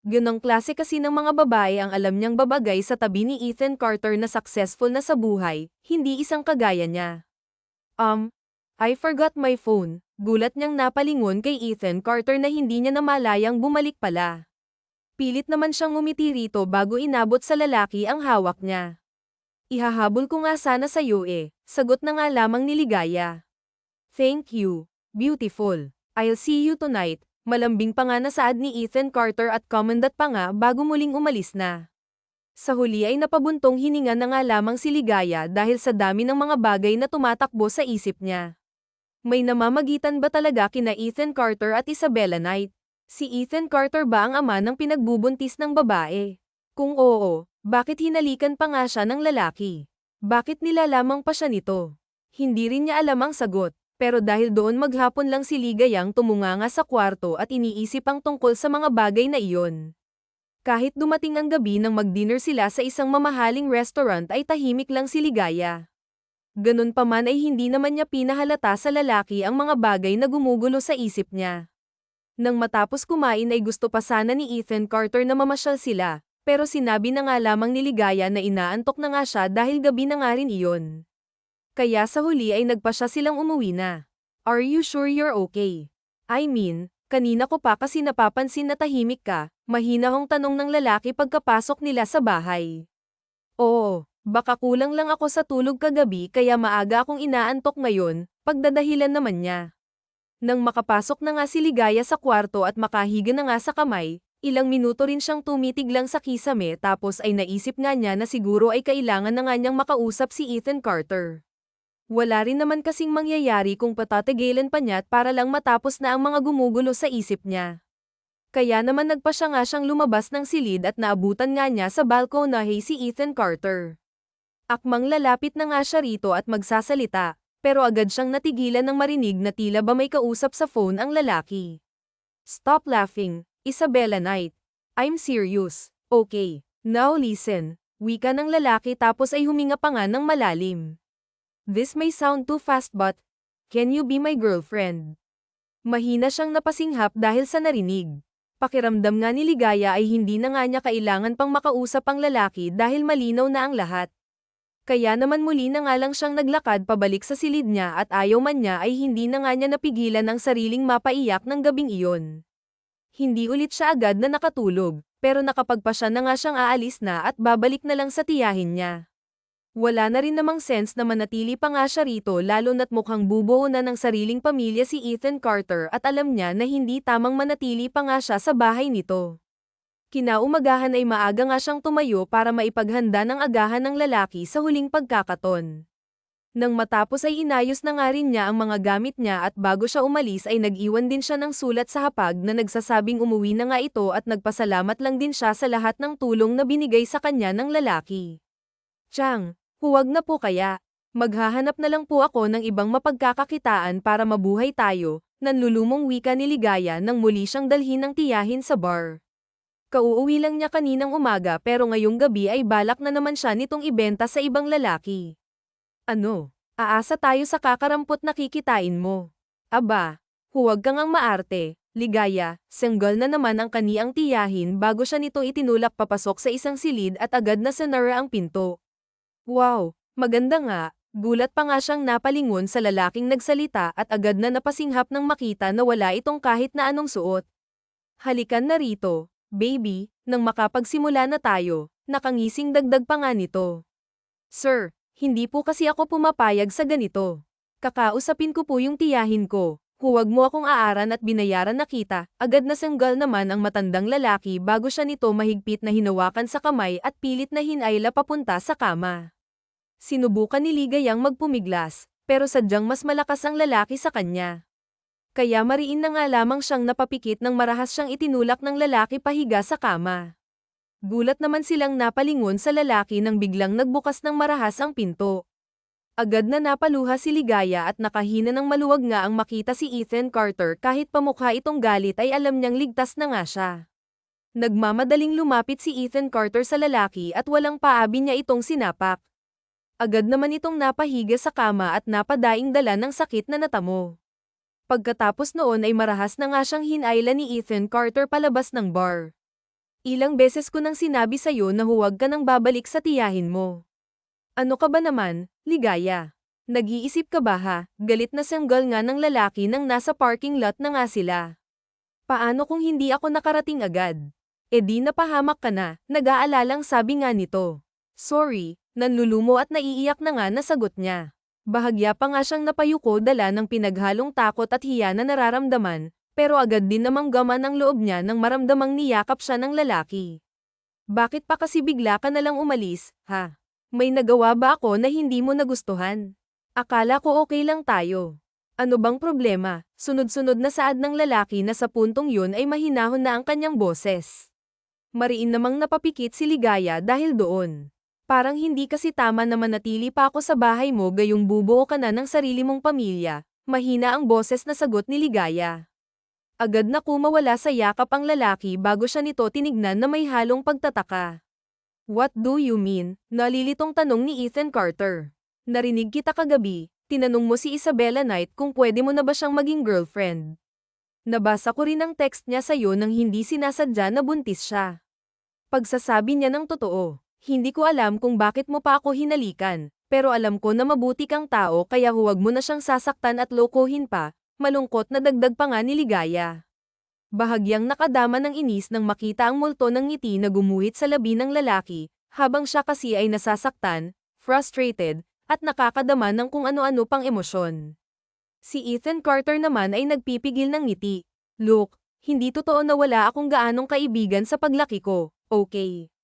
Ganong klase kasi ng mga babae ang alam niyang babagay sa tabi ni Ethan Carter na successful na sa buhay, hindi isang kagaya niya. I forgot my phone. Gulat niyang napalingon kay Ethan Carter na hindi niya namalayang bumalik pala. Pilit naman siyang ngumiti rito bago inabot sa lalaki ang hawak niya. Ihahabol ko nga sana sa'yo sagot na nga lamang ni Ligaya. Thank you, beautiful. I'll see you tonight. Malambing pa nga nasaad ni Ethan Carter at commendat pa nga bago muling umalis na. Sa huli ay napabuntong hininga na nga lamang si Ligaya dahil sa dami ng mga bagay na tumatakbo sa isip niya. May namamagitan ba talaga kina Ethan Carter at Isabella Knight? Si Ethan Carter ba ang ama ng pinagbubuntis ng babae? Kung oo, bakit hinalikan pa nga siya ng lalaki? Bakit nilalamang pa siya nito? Hindi rin niya alam ang sagot. Pero dahil doon maghapon lang si Ligayang tumunganga sa kwarto at iniisip ang tungkol sa mga bagay na iyon. Kahit dumating ang gabi nang mag-dinner sila sa isang mamahaling restaurant ay tahimik lang si Ligaya. Ganun pa man ay hindi naman niya pinahalata sa lalaki ang mga bagay na gumugulo sa isip niya. Nang matapos kumain ay gusto pa sana ni Ethan Carter na mamasyal sila, pero sinabi na nga lamang ni Ligaya na inaantok na nga siya dahil gabi na nga rin iyon. Kaya sa huli ay nagpasya silang umuwi na. Are you sure you're okay? I mean, kanina ko pa kasi napapansin na tahimik ka, mahinahong tanong ng lalaki pagkapasok nila sa bahay. Oo, baka kulang lang ako sa tulog kagabi kaya maaga akong inaantok ngayon, pagdadahilan naman niya. Nang makapasok na nga si Ligaya sa kwarto at makahiga na nga sa kamay, ilang minuto rin siyang tumitig lang sa kisame tapos ay naisip nga niya na siguro ay kailangan na nga niyang makausap si Ethan Carter. Wala rin naman kasing mangyayari kung patatagilan pa niya para lang matapos na ang mga gumugulo sa isip niya. Kaya naman nagpasya nga siyang lumabas ng silid at naabutan nga niya sa balkonahe si Ethan Carter. Akmang lalapit na nga siya rito at magsasalita, pero agad siyang natigilan nang marinig na tila ba may kausap sa phone ang lalaki. Stop laughing, Isabella Knight. I'm serious. Okay, now listen. Wika ng lalaki tapos ay huminga pa nga ng malalim. This may sound too fast but, can you be my girlfriend? Mahina siyang napasinghap dahil sa narinig. Pakiramdam nga ni Ligaya ay hindi na nga niya kailangan pang makausap ang lalaki dahil malinaw na ang lahat. Kaya naman muli na nga lang siyang naglakad pabalik sa silid niya at ayaw man niya ay hindi na nga niya napigilan ang sariling mapaiyak ng gabing iyon. Hindi ulit siya agad na nakatulog, pero nakapagpasya na nga siyang aalis na at babalik na lang sa tiyahin niya. Wala na rin namang sense na manatili pa nga siya rito lalo na't mukhang bubuo na ng sariling pamilya si Ethan Carter at alam niya na hindi tamang manatili pa nga siya sa bahay nito. Kinaumagahan ay maaga nga siyang tumayo para maipaghanda ng agahan ng lalaki sa huling pagkakataon. Nang matapos ay inayos na nga rin niya ang mga gamit niya at bago siya umalis ay nag-iwan din siya ng sulat sa hapag na nagsasabing umuwi na nga ito at nagpasalamat lang din siya sa lahat ng tulong na binigay sa kanya ng lalaki. Chang, huwag na po kaya. Maghahanap na lang po ako ng ibang mapagkakakitaan para mabuhay tayo, nanlulumong wika ni Ligaya nang muli siyang dalhin ng tiyahin sa bar. Kauuwi lang niya kaninang umaga pero ngayong gabi ay balak na naman siya nitong ibenta sa ibang lalaki. Ano? Aasa tayo sa kakarampot na kikitain mo. Aba, huwag kang ang maarte, Ligaya, single na naman ang kaniyang tiyahin bago siya nito itinulak papasok sa isang silid at agad na sinara ang pinto. Wow, maganda nga, gulat pa nga siyang napalingon sa lalaking nagsalita at agad na napasinghap nang makita na wala itong kahit na anong suot. Halikan na rito, baby, nang makapagsimula na tayo, nakangising dagdag pa nga nito. Sir, hindi po kasi ako pumapayag sa ganito. Kakausapin ko po yung tiyahin ko. Huwag mo akong aaran at binayaran na kita. Agad na sanggal naman ang matandang lalaki bago siya nito mahigpit na hinawakan sa kamay at pilit na hinayla papunta sa kama. Sinubukan ni Ligayang magpumiglas, pero sadyang mas malakas ang lalaki sa kanya. Kaya mariin na nga lamang siyang napapikit nang marahas siyang itinulak ng lalaki pahiga sa kama. Gulat naman silang napalingon sa lalaki nang biglang nagbukas ng marahas ang pinto. Agad na napaluha si Ligaya at nakahina ng maluwag nga ang makita si Ethan Carter kahit pamukha itong galit ay alam niyang ligtas na nga siya. Nagmamadaling lumapit si Ethan Carter sa lalaki at walang paabi niya itong sinapak. Agad naman itong napahiga sa kama at napadaing dala ng sakit na natamo. Pagkatapos noon ay marahas na nga siyang hinayla ni Ethan Carter palabas ng bar. Ilang beses ko nang sinabi sa'yo na huwag ka nang babalik sa tiyahin mo. Ano ka ba naman, Ligaya? Nag-iisip ka ba ha? Galit na sanggal nga ng lalaki nang nasa parking lot na nga sila. Paano kung hindi ako nakarating agad? E di napahamak ka na, nag-aalalang sabi nga nito. Sorry, nanlulumo at naiiyak na nga nasagot niya. Bahagya pa nga siyang napayuko dala ng pinaghalong takot at hiya na nararamdaman. Pero agad din namang gaman ang loob niya nang maramdamang niyakap siya ng lalaki. Bakit pa kasi bigla ka nalang umalis, ha? May nagawa ba ako na hindi mo nagustuhan? Akala ko okay lang tayo. Ano bang problema? Sunod-sunod na saad ng lalaki na sa puntong yun ay mahinahon na ang kanyang boses. Mariin namang napapikit si Ligaya dahil doon. Parang hindi kasi tama na manatili pa ako sa bahay mo gayong bubuo ka na ng sarili mong pamilya. Mahina ang boses na sagot ni Ligaya. Agad na kumawala sa yakap ang lalaki bago siya nito tinignan na may halong pagtataka. What do you mean? Nalilitong tanong ni Ethan Carter. Narinig kita kagabi, tinanong mo si Isabella Knight kung pwede mo na ba siyang maging girlfriend. Nabasa ko rin ang text niya sa'yo nang hindi sinasadya na buntis siya. Pagsasabi niya ng totoo, hindi ko alam kung bakit mo pa ako hinalikan, pero alam ko na mabuti kang tao kaya huwag mo na siyang sasaktan at lokohin pa. Malungkot na dagdag pa nga ni Ligaya. Bahagyang nakadama ng inis nang makita ang multo ng ngiti na gumuhit sa labi ng lalaki, habang siya kasi ay nasasaktan, frustrated, at nakakadama ng kung ano-ano pang emosyon. Si Ethan Carter naman ay nagpipigil ng ngiti. Look, hindi totoo na wala akong gaanong kaibigan sa paglaki ko, okay?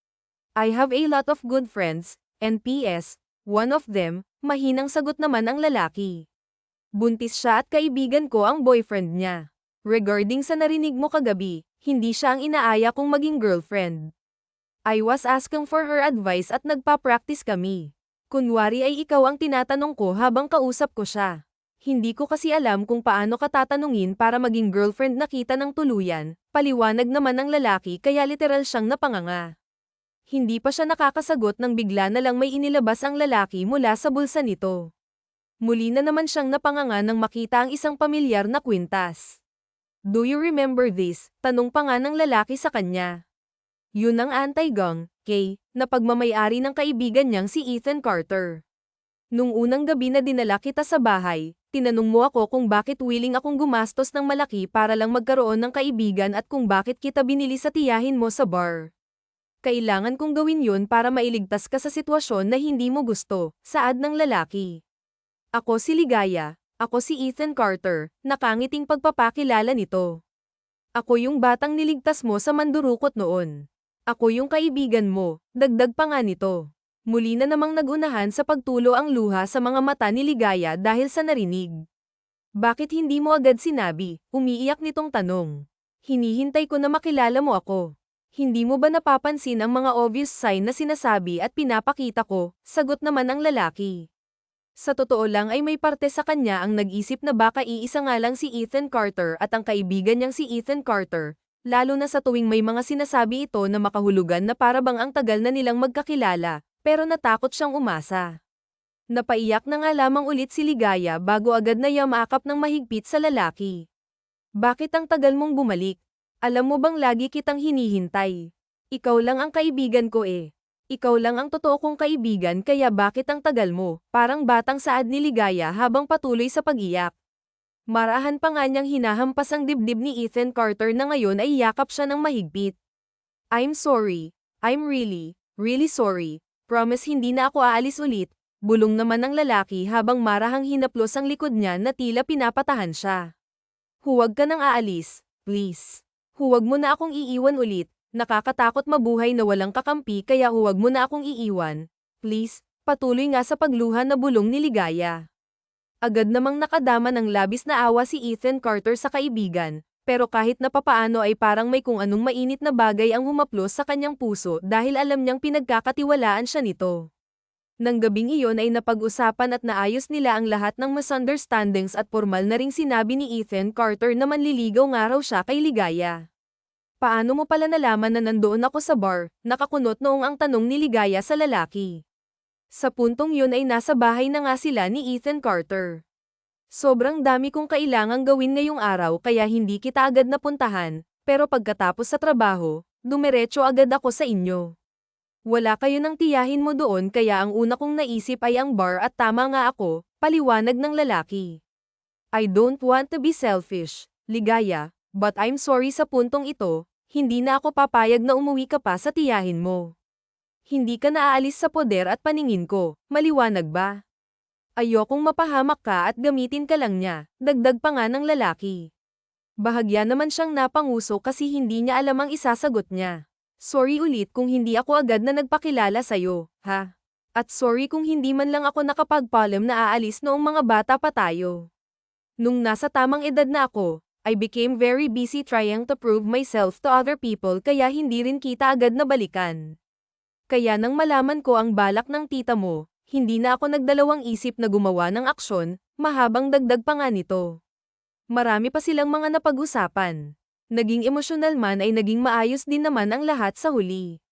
I have a lot of good friends, and PS, one of them, mahinang sagot naman ang lalaki. Buntis siya at kaibigan ko ang boyfriend niya. Regarding sa narinig mo kagabi, hindi siya ang inaaya kong maging girlfriend. I was asking for her advice at nagpa-practice kami. Kunwari ay ikaw ang tinatanong ko habang kausap ko siya. Hindi ko kasi alam kung paano ka tatanungin para maging girlfriend na kita ng tuluyan, paliwanag naman ng lalaki kaya literal siyang napanganga. Hindi pa siya nakakasagot nang bigla na lang may inilabas ang lalaki mula sa bulsa nito. Muli na naman siyang napanganga nang makita ang isang pamilyar na kwintas. Do you remember this? Tanong pa nga ng lalaki sa kanya. Yun ang anti-gang, Kay, na pagmamayari ng kaibigan niyang si Ethan Carter. Nung unang gabi na dinala kita sa bahay, tinanong mo ako kung bakit willing akong gumastos ng malaki para lang magkaroon ng kaibigan at kung bakit kita binili sa tiyahin mo sa bar. Kailangan kong gawin yun para mailigtas ka sa sitwasyon na hindi mo gusto, saad ng lalaki. Ako si Ligaya, ako si Ethan Carter, nakangiting pagpapakilala nito. Ako yung batang niligtas mo sa mandurukot noon. Ako yung kaibigan mo, dagdag pa nga nito. Muli na namang nagunahan sa pagtulo ang luha sa mga mata ni Ligaya dahil sa narinig. Bakit hindi mo agad sinabi? Umiiyak nitong tanong. Hinihintay ko na makilala mo ako. Hindi mo ba napapansin ang mga obvious sign na sinasabi at pinapakita ko? Sagot naman ang lalaki. Sa totoo lang ay may parte sa kanya ang nag-isip na baka iisa nga lang si Ethan Carter at ang kaibigan niyang si Ethan Carter, lalo na sa tuwing may mga sinasabi ito na makahulugan na para bang ang tagal na nilang magkakilala, pero natakot siyang umasa. Napaiyak na nga lamang ulit si Ligaya bago agad na yamakap ng mahigpit sa lalaki. Bakit ang tagal mong bumalik? Alam mo bang lagi kitang hinihintay? Ikaw lang ang kaibigan ko eh. Ikaw lang ang totoo kong kaibigan kaya bakit ang tagal mo? Parang batang saad ni Ligaya habang patuloy sa pag-iyak. Marahan pa nga niyang hinahampas ang dibdib ni Ethan Carter na ngayon ay yakap siya ng mahigpit. I'm sorry. I'm really, really sorry. Promise hindi na ako aalis ulit. Bulong naman ng lalaki habang marahang hinaplos ang likod niya na tila pinapatahan siya. Huwag ka nang aalis, please. Huwag mo na akong iiwan ulit. Nakakatakot mabuhay na walang kakampi kaya huwag mo na akong iiwan. Please, patuloy nga sa pagluha na bulong ni Ligaya. Agad namang nakadama ng labis na awa si Ethan Carter sa kaibigan, pero kahit na papaano ay parang may kung anong mainit na bagay ang humaplos sa kanyang puso dahil alam niyang pinagkakatiwalaan siya nito. Nang gabing iyon ay napag-usapan at naayos nila ang lahat ng misunderstandings at formal na ring sinabi ni Ethan Carter na manliligaw nga raw siya kay Ligaya. Paano mo pala nalaman na nandoon ako sa bar? Nakakunot noong ang tanong ni Ligaya sa lalaki. Sa puntong yun ay nasa bahay na nga sila ni Ethan Carter. Sobrang dami kong kailangang gawin ngayong araw kaya hindi kita agad napuntahan, pero pagkatapos sa trabaho, dumiretso agad ako sa inyo. Wala kayo nang tiyahin mo doon kaya ang una kong naisip ay ang bar at tama nga ako, paliwanag ng lalaki. I don't want to be selfish, Ligaya, but I'm sorry sa puntong ito, hindi na ako papayag na umuwi ka pa sa tiyahin mo. Hindi ka naaalis sa poder at paningin ko, maliwanag ba? Ayokong mapahamak ka at gamitin ka lang niya, dagdag pa nga ng lalaki. Bahagya naman siyang napanguso kasi hindi niya alam ang isasagot niya. Sorry ulit kung hindi ako agad na nagpakilala sa'yo, ha? At sorry kung hindi man lang ako nakapagpaalam na aalis noong mga bata pa tayo. Nung nasa tamang edad na ako, I became very busy trying to prove myself to other people kaya hindi rin kita agad na balikan. Kaya nang malaman ko ang balak ng tita mo, hindi na ako nagdalawang isip na gumawa ng aksyon, mahabang dagdag pa nga nito. Marami pa silang mga napag-usapan. Naging emosyonal man ay naging maayos din naman ang lahat sa huli.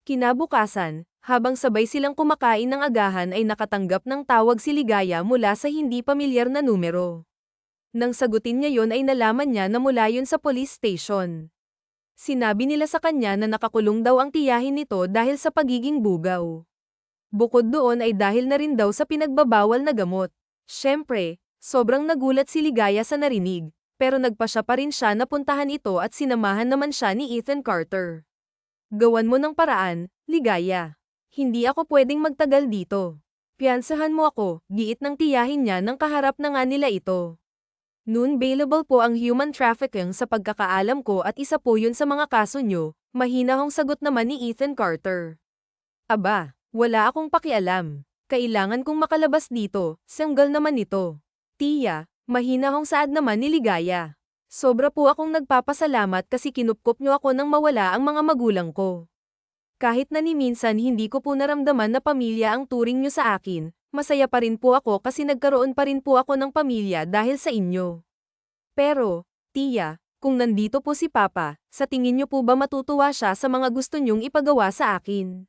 Kinabukasan, habang sabay silang kumakain ng agahan ay nakatanggap ng tawag si Ligaya mula sa hindi pamilyar na numero. Nang sagutin niya yon ay nalaman niya na mula yun sa police station. Sinabi nila sa kanya na nakakulong daw ang tiyahin nito dahil sa pagiging bugaw. Bukod doon ay dahil na rin daw sa pinagbabawal na gamot. Siyempre, sobrang nagulat si Ligaya sa narinig. Pero nagpasya pa rin siya na puntahan ito at sinamahan naman siya ni Ethan Carter. Gawan mo ng paraan, Ligaya. Hindi ako pwedeng magtagal dito. Piyansahan mo ako, giit ng tiyahin niya nang kaharap na nga nila ito. Noon bailable po ang human trafficking sa pagkakaalam ko at isa po yun sa mga kaso nyo, mahinahong sagot naman ni Ethan Carter. Aba, wala akong pakialam. Kailangan kong makalabas dito, sanggal naman ito. Tiya, mahinahong saad naman ni Ligaya. Sobra po akong nagpapasalamat kasi kinupkop niyo ako nang mawala ang mga magulang ko. Kahit na ni minsan hindi ko po naramdaman na pamilya ang turing niyo sa akin, masaya pa rin po ako kasi nagkaroon pa rin po ako ng pamilya dahil sa inyo. Pero, tiya, kung nandito po si Papa, sa tingin niyo po ba matutuwa siya sa mga gusto niyong ipagawa sa akin?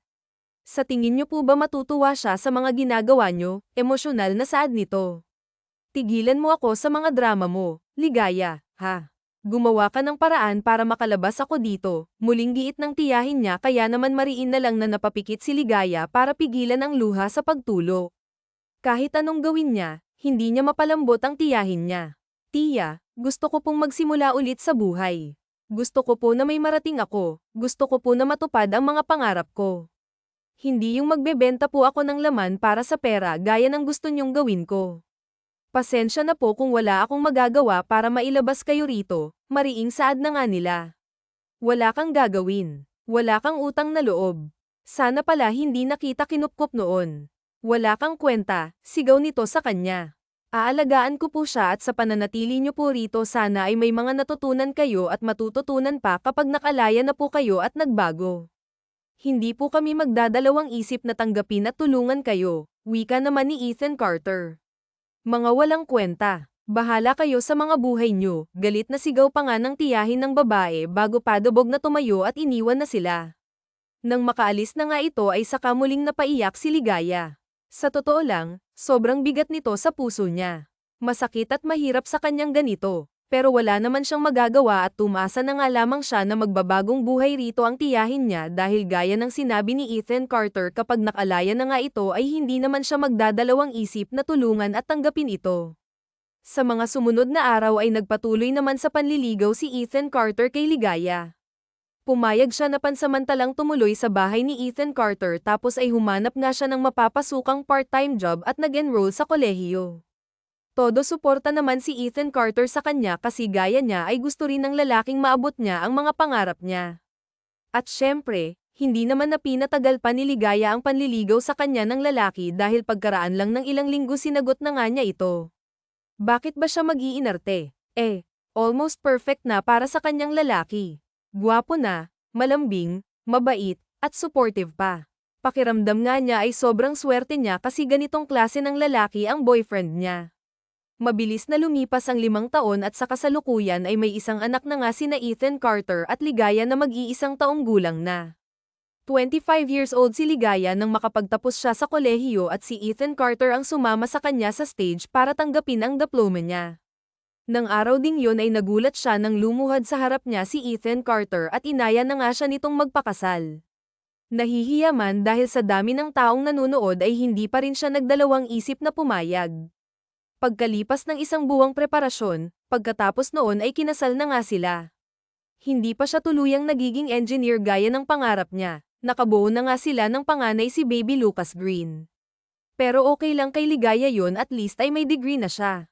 Sa tingin niyo po ba matutuwa siya sa mga ginagawa niyo, emosyonal na saad nito? Tigilan mo ako sa mga drama mo, Ligaya, ha? Gumawa ka ng paraan para makalabas ako dito, muling giit ng tiyahin niya kaya naman mariin na lang na napapikit si Ligaya para pigilan ang luha sa pagtulo. Kahit anong gawin niya, hindi niya mapalambot ang tiyahin niya. Tiya, gusto ko pong magsimula ulit sa buhay. Gusto ko po na may marating ako, gusto ko po na matupad ang mga pangarap ko. Hindi yung magbebenta po ako ng laman para sa pera gaya ng gusto niyong gawin ko. Pasensya na po kung wala akong magagawa para mailabas kayo rito, mariing saad na nga nila. Wala kang gagawin. Wala kang utang na loob. Sana pala hindi nakita kinupkop noon. Wala kang kwenta, sigaw nito sa kanya. Aalagaan ko po siya at sa pananatili niyo po rito sana ay may mga natutunan kayo at matututunan pa kapag nakalaya na po kayo at nagbago. Hindi po kami magdadalawang isip na tanggapin at tulungan kayo, wika naman ni Ethan Carter. Mga walang kwenta. Bahala kayo sa mga buhay niyo, galit na sigaw pa nga ng tiyahin ng babae bago padubog na tumayo at iniwan na sila. Nang makaalis na nga ito ay saka muling napaiyak si Ligaya. Sa totoo lang, sobrang bigat nito sa puso niya. Masakit at mahirap sa kanyang ganito, pero wala naman siyang magagawa at tumasa na nga lamang siya na magbabagong buhay rito ang tiyahin niya dahil gaya ng sinabi ni Ethan Carter kapag nakalaya na nga ito ay hindi naman siya magdadalawang isip na tulungan at tanggapin ito. Sa mga sumunod na araw ay nagpatuloy naman sa panliligaw si Ethan Carter kay Ligaya. Pumayag siya na pansamantalang tumuloy sa bahay ni Ethan Carter tapos ay humanap nga siya ng mapapasukang part-time job at nag-enroll sa kolehiyo. Todo suporta naman si Ethan Carter sa kanya kasi gaya niya ay gusto rin ng lalaking maabot niya ang mga pangarap niya. At syempre, hindi naman na pinatagal pa ni Ligaya ang panliligaw sa kanya ng lalaki dahil pagkaraan lang ng ilang linggo sinagot na nga niya ito. Bakit ba siya mag-iinarte? Almost perfect na para sa kanyang lalaki. Gwapo na, malambing, mabait, at supportive pa. Pakiramdam nga niya ay sobrang swerte niya kasi ganitong klase ng lalaki ang boyfriend niya. Mabilis na lumipas ang 5 taon at sa kasalukuyan ay may isang anak na nga sina Ethan Carter at Ligaya na mag-iisang taong gulang na. 25 years old si Ligaya nang makapagtapos siya sa kolehiyo at si Ethan Carter ang sumama sa kanya sa stage para tanggapin ang diploma niya. Nang araw ding yon ay nagulat siya nang lumuhad sa harap niya si Ethan Carter at inaya na nga siya nitong magpakasal. Nahihiya man dahil sa dami ng taong nanunood ay hindi pa rin siya nagdalawang isip na pumayag. Pagkalipas ng 1 buwang preparasyon, pagkatapos noon ay kinasal na nga sila. Hindi pa siya tuluyang nagiging engineer gaya ng pangarap niya, nakabuo na nga sila ng panganay si Baby Lucas Green. Pero okay lang kay Ligaya yon at least ay may degree na siya.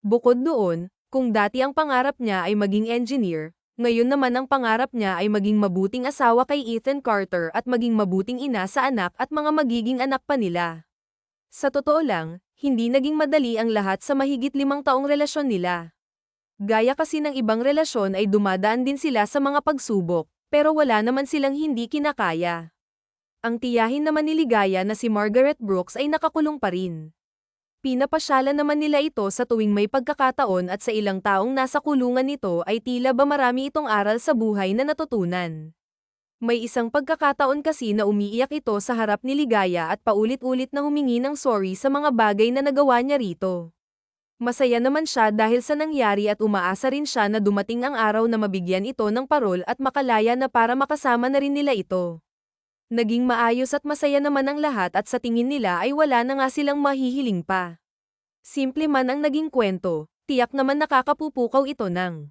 Bukod doon, kung dati ang pangarap niya ay maging engineer, ngayon naman ang pangarap niya ay maging mabuting asawa kay Ethan Carter at maging mabuting ina sa anak at mga magiging anak pa nila. Sa totoo lang, hindi naging madali ang lahat sa mahigit 5 taong relasyon nila. Gaya kasi ng ibang relasyon ay dumadaan din sila sa mga pagsubok, pero wala naman silang hindi kinakaya. Ang tiyahin naman ni Ligaya na si Margaret Brooks ay nakakulong pa rin. Pinapasyalan naman nila ito sa tuwing may pagkakataon at sa ilang taong nasa kulungan nito ay tila ba marami itong aral sa buhay na natutunan. May isang pagkakataon kasi na umiiyak ito sa harap ni Ligaya at paulit-ulit na humingi ng sorry sa mga bagay na nagawa niya rito. Masaya naman siya dahil sa nangyari at umaasa rin siya na dumating ang araw na mabigyan ito ng parol at makalaya na para makasama na rin nila ito. Naging maayos at masaya naman ang lahat at sa tingin nila ay wala na nga silang mahihiling pa. Simple man ang naging kwento, tiyak naman nakakapupukaw ito ng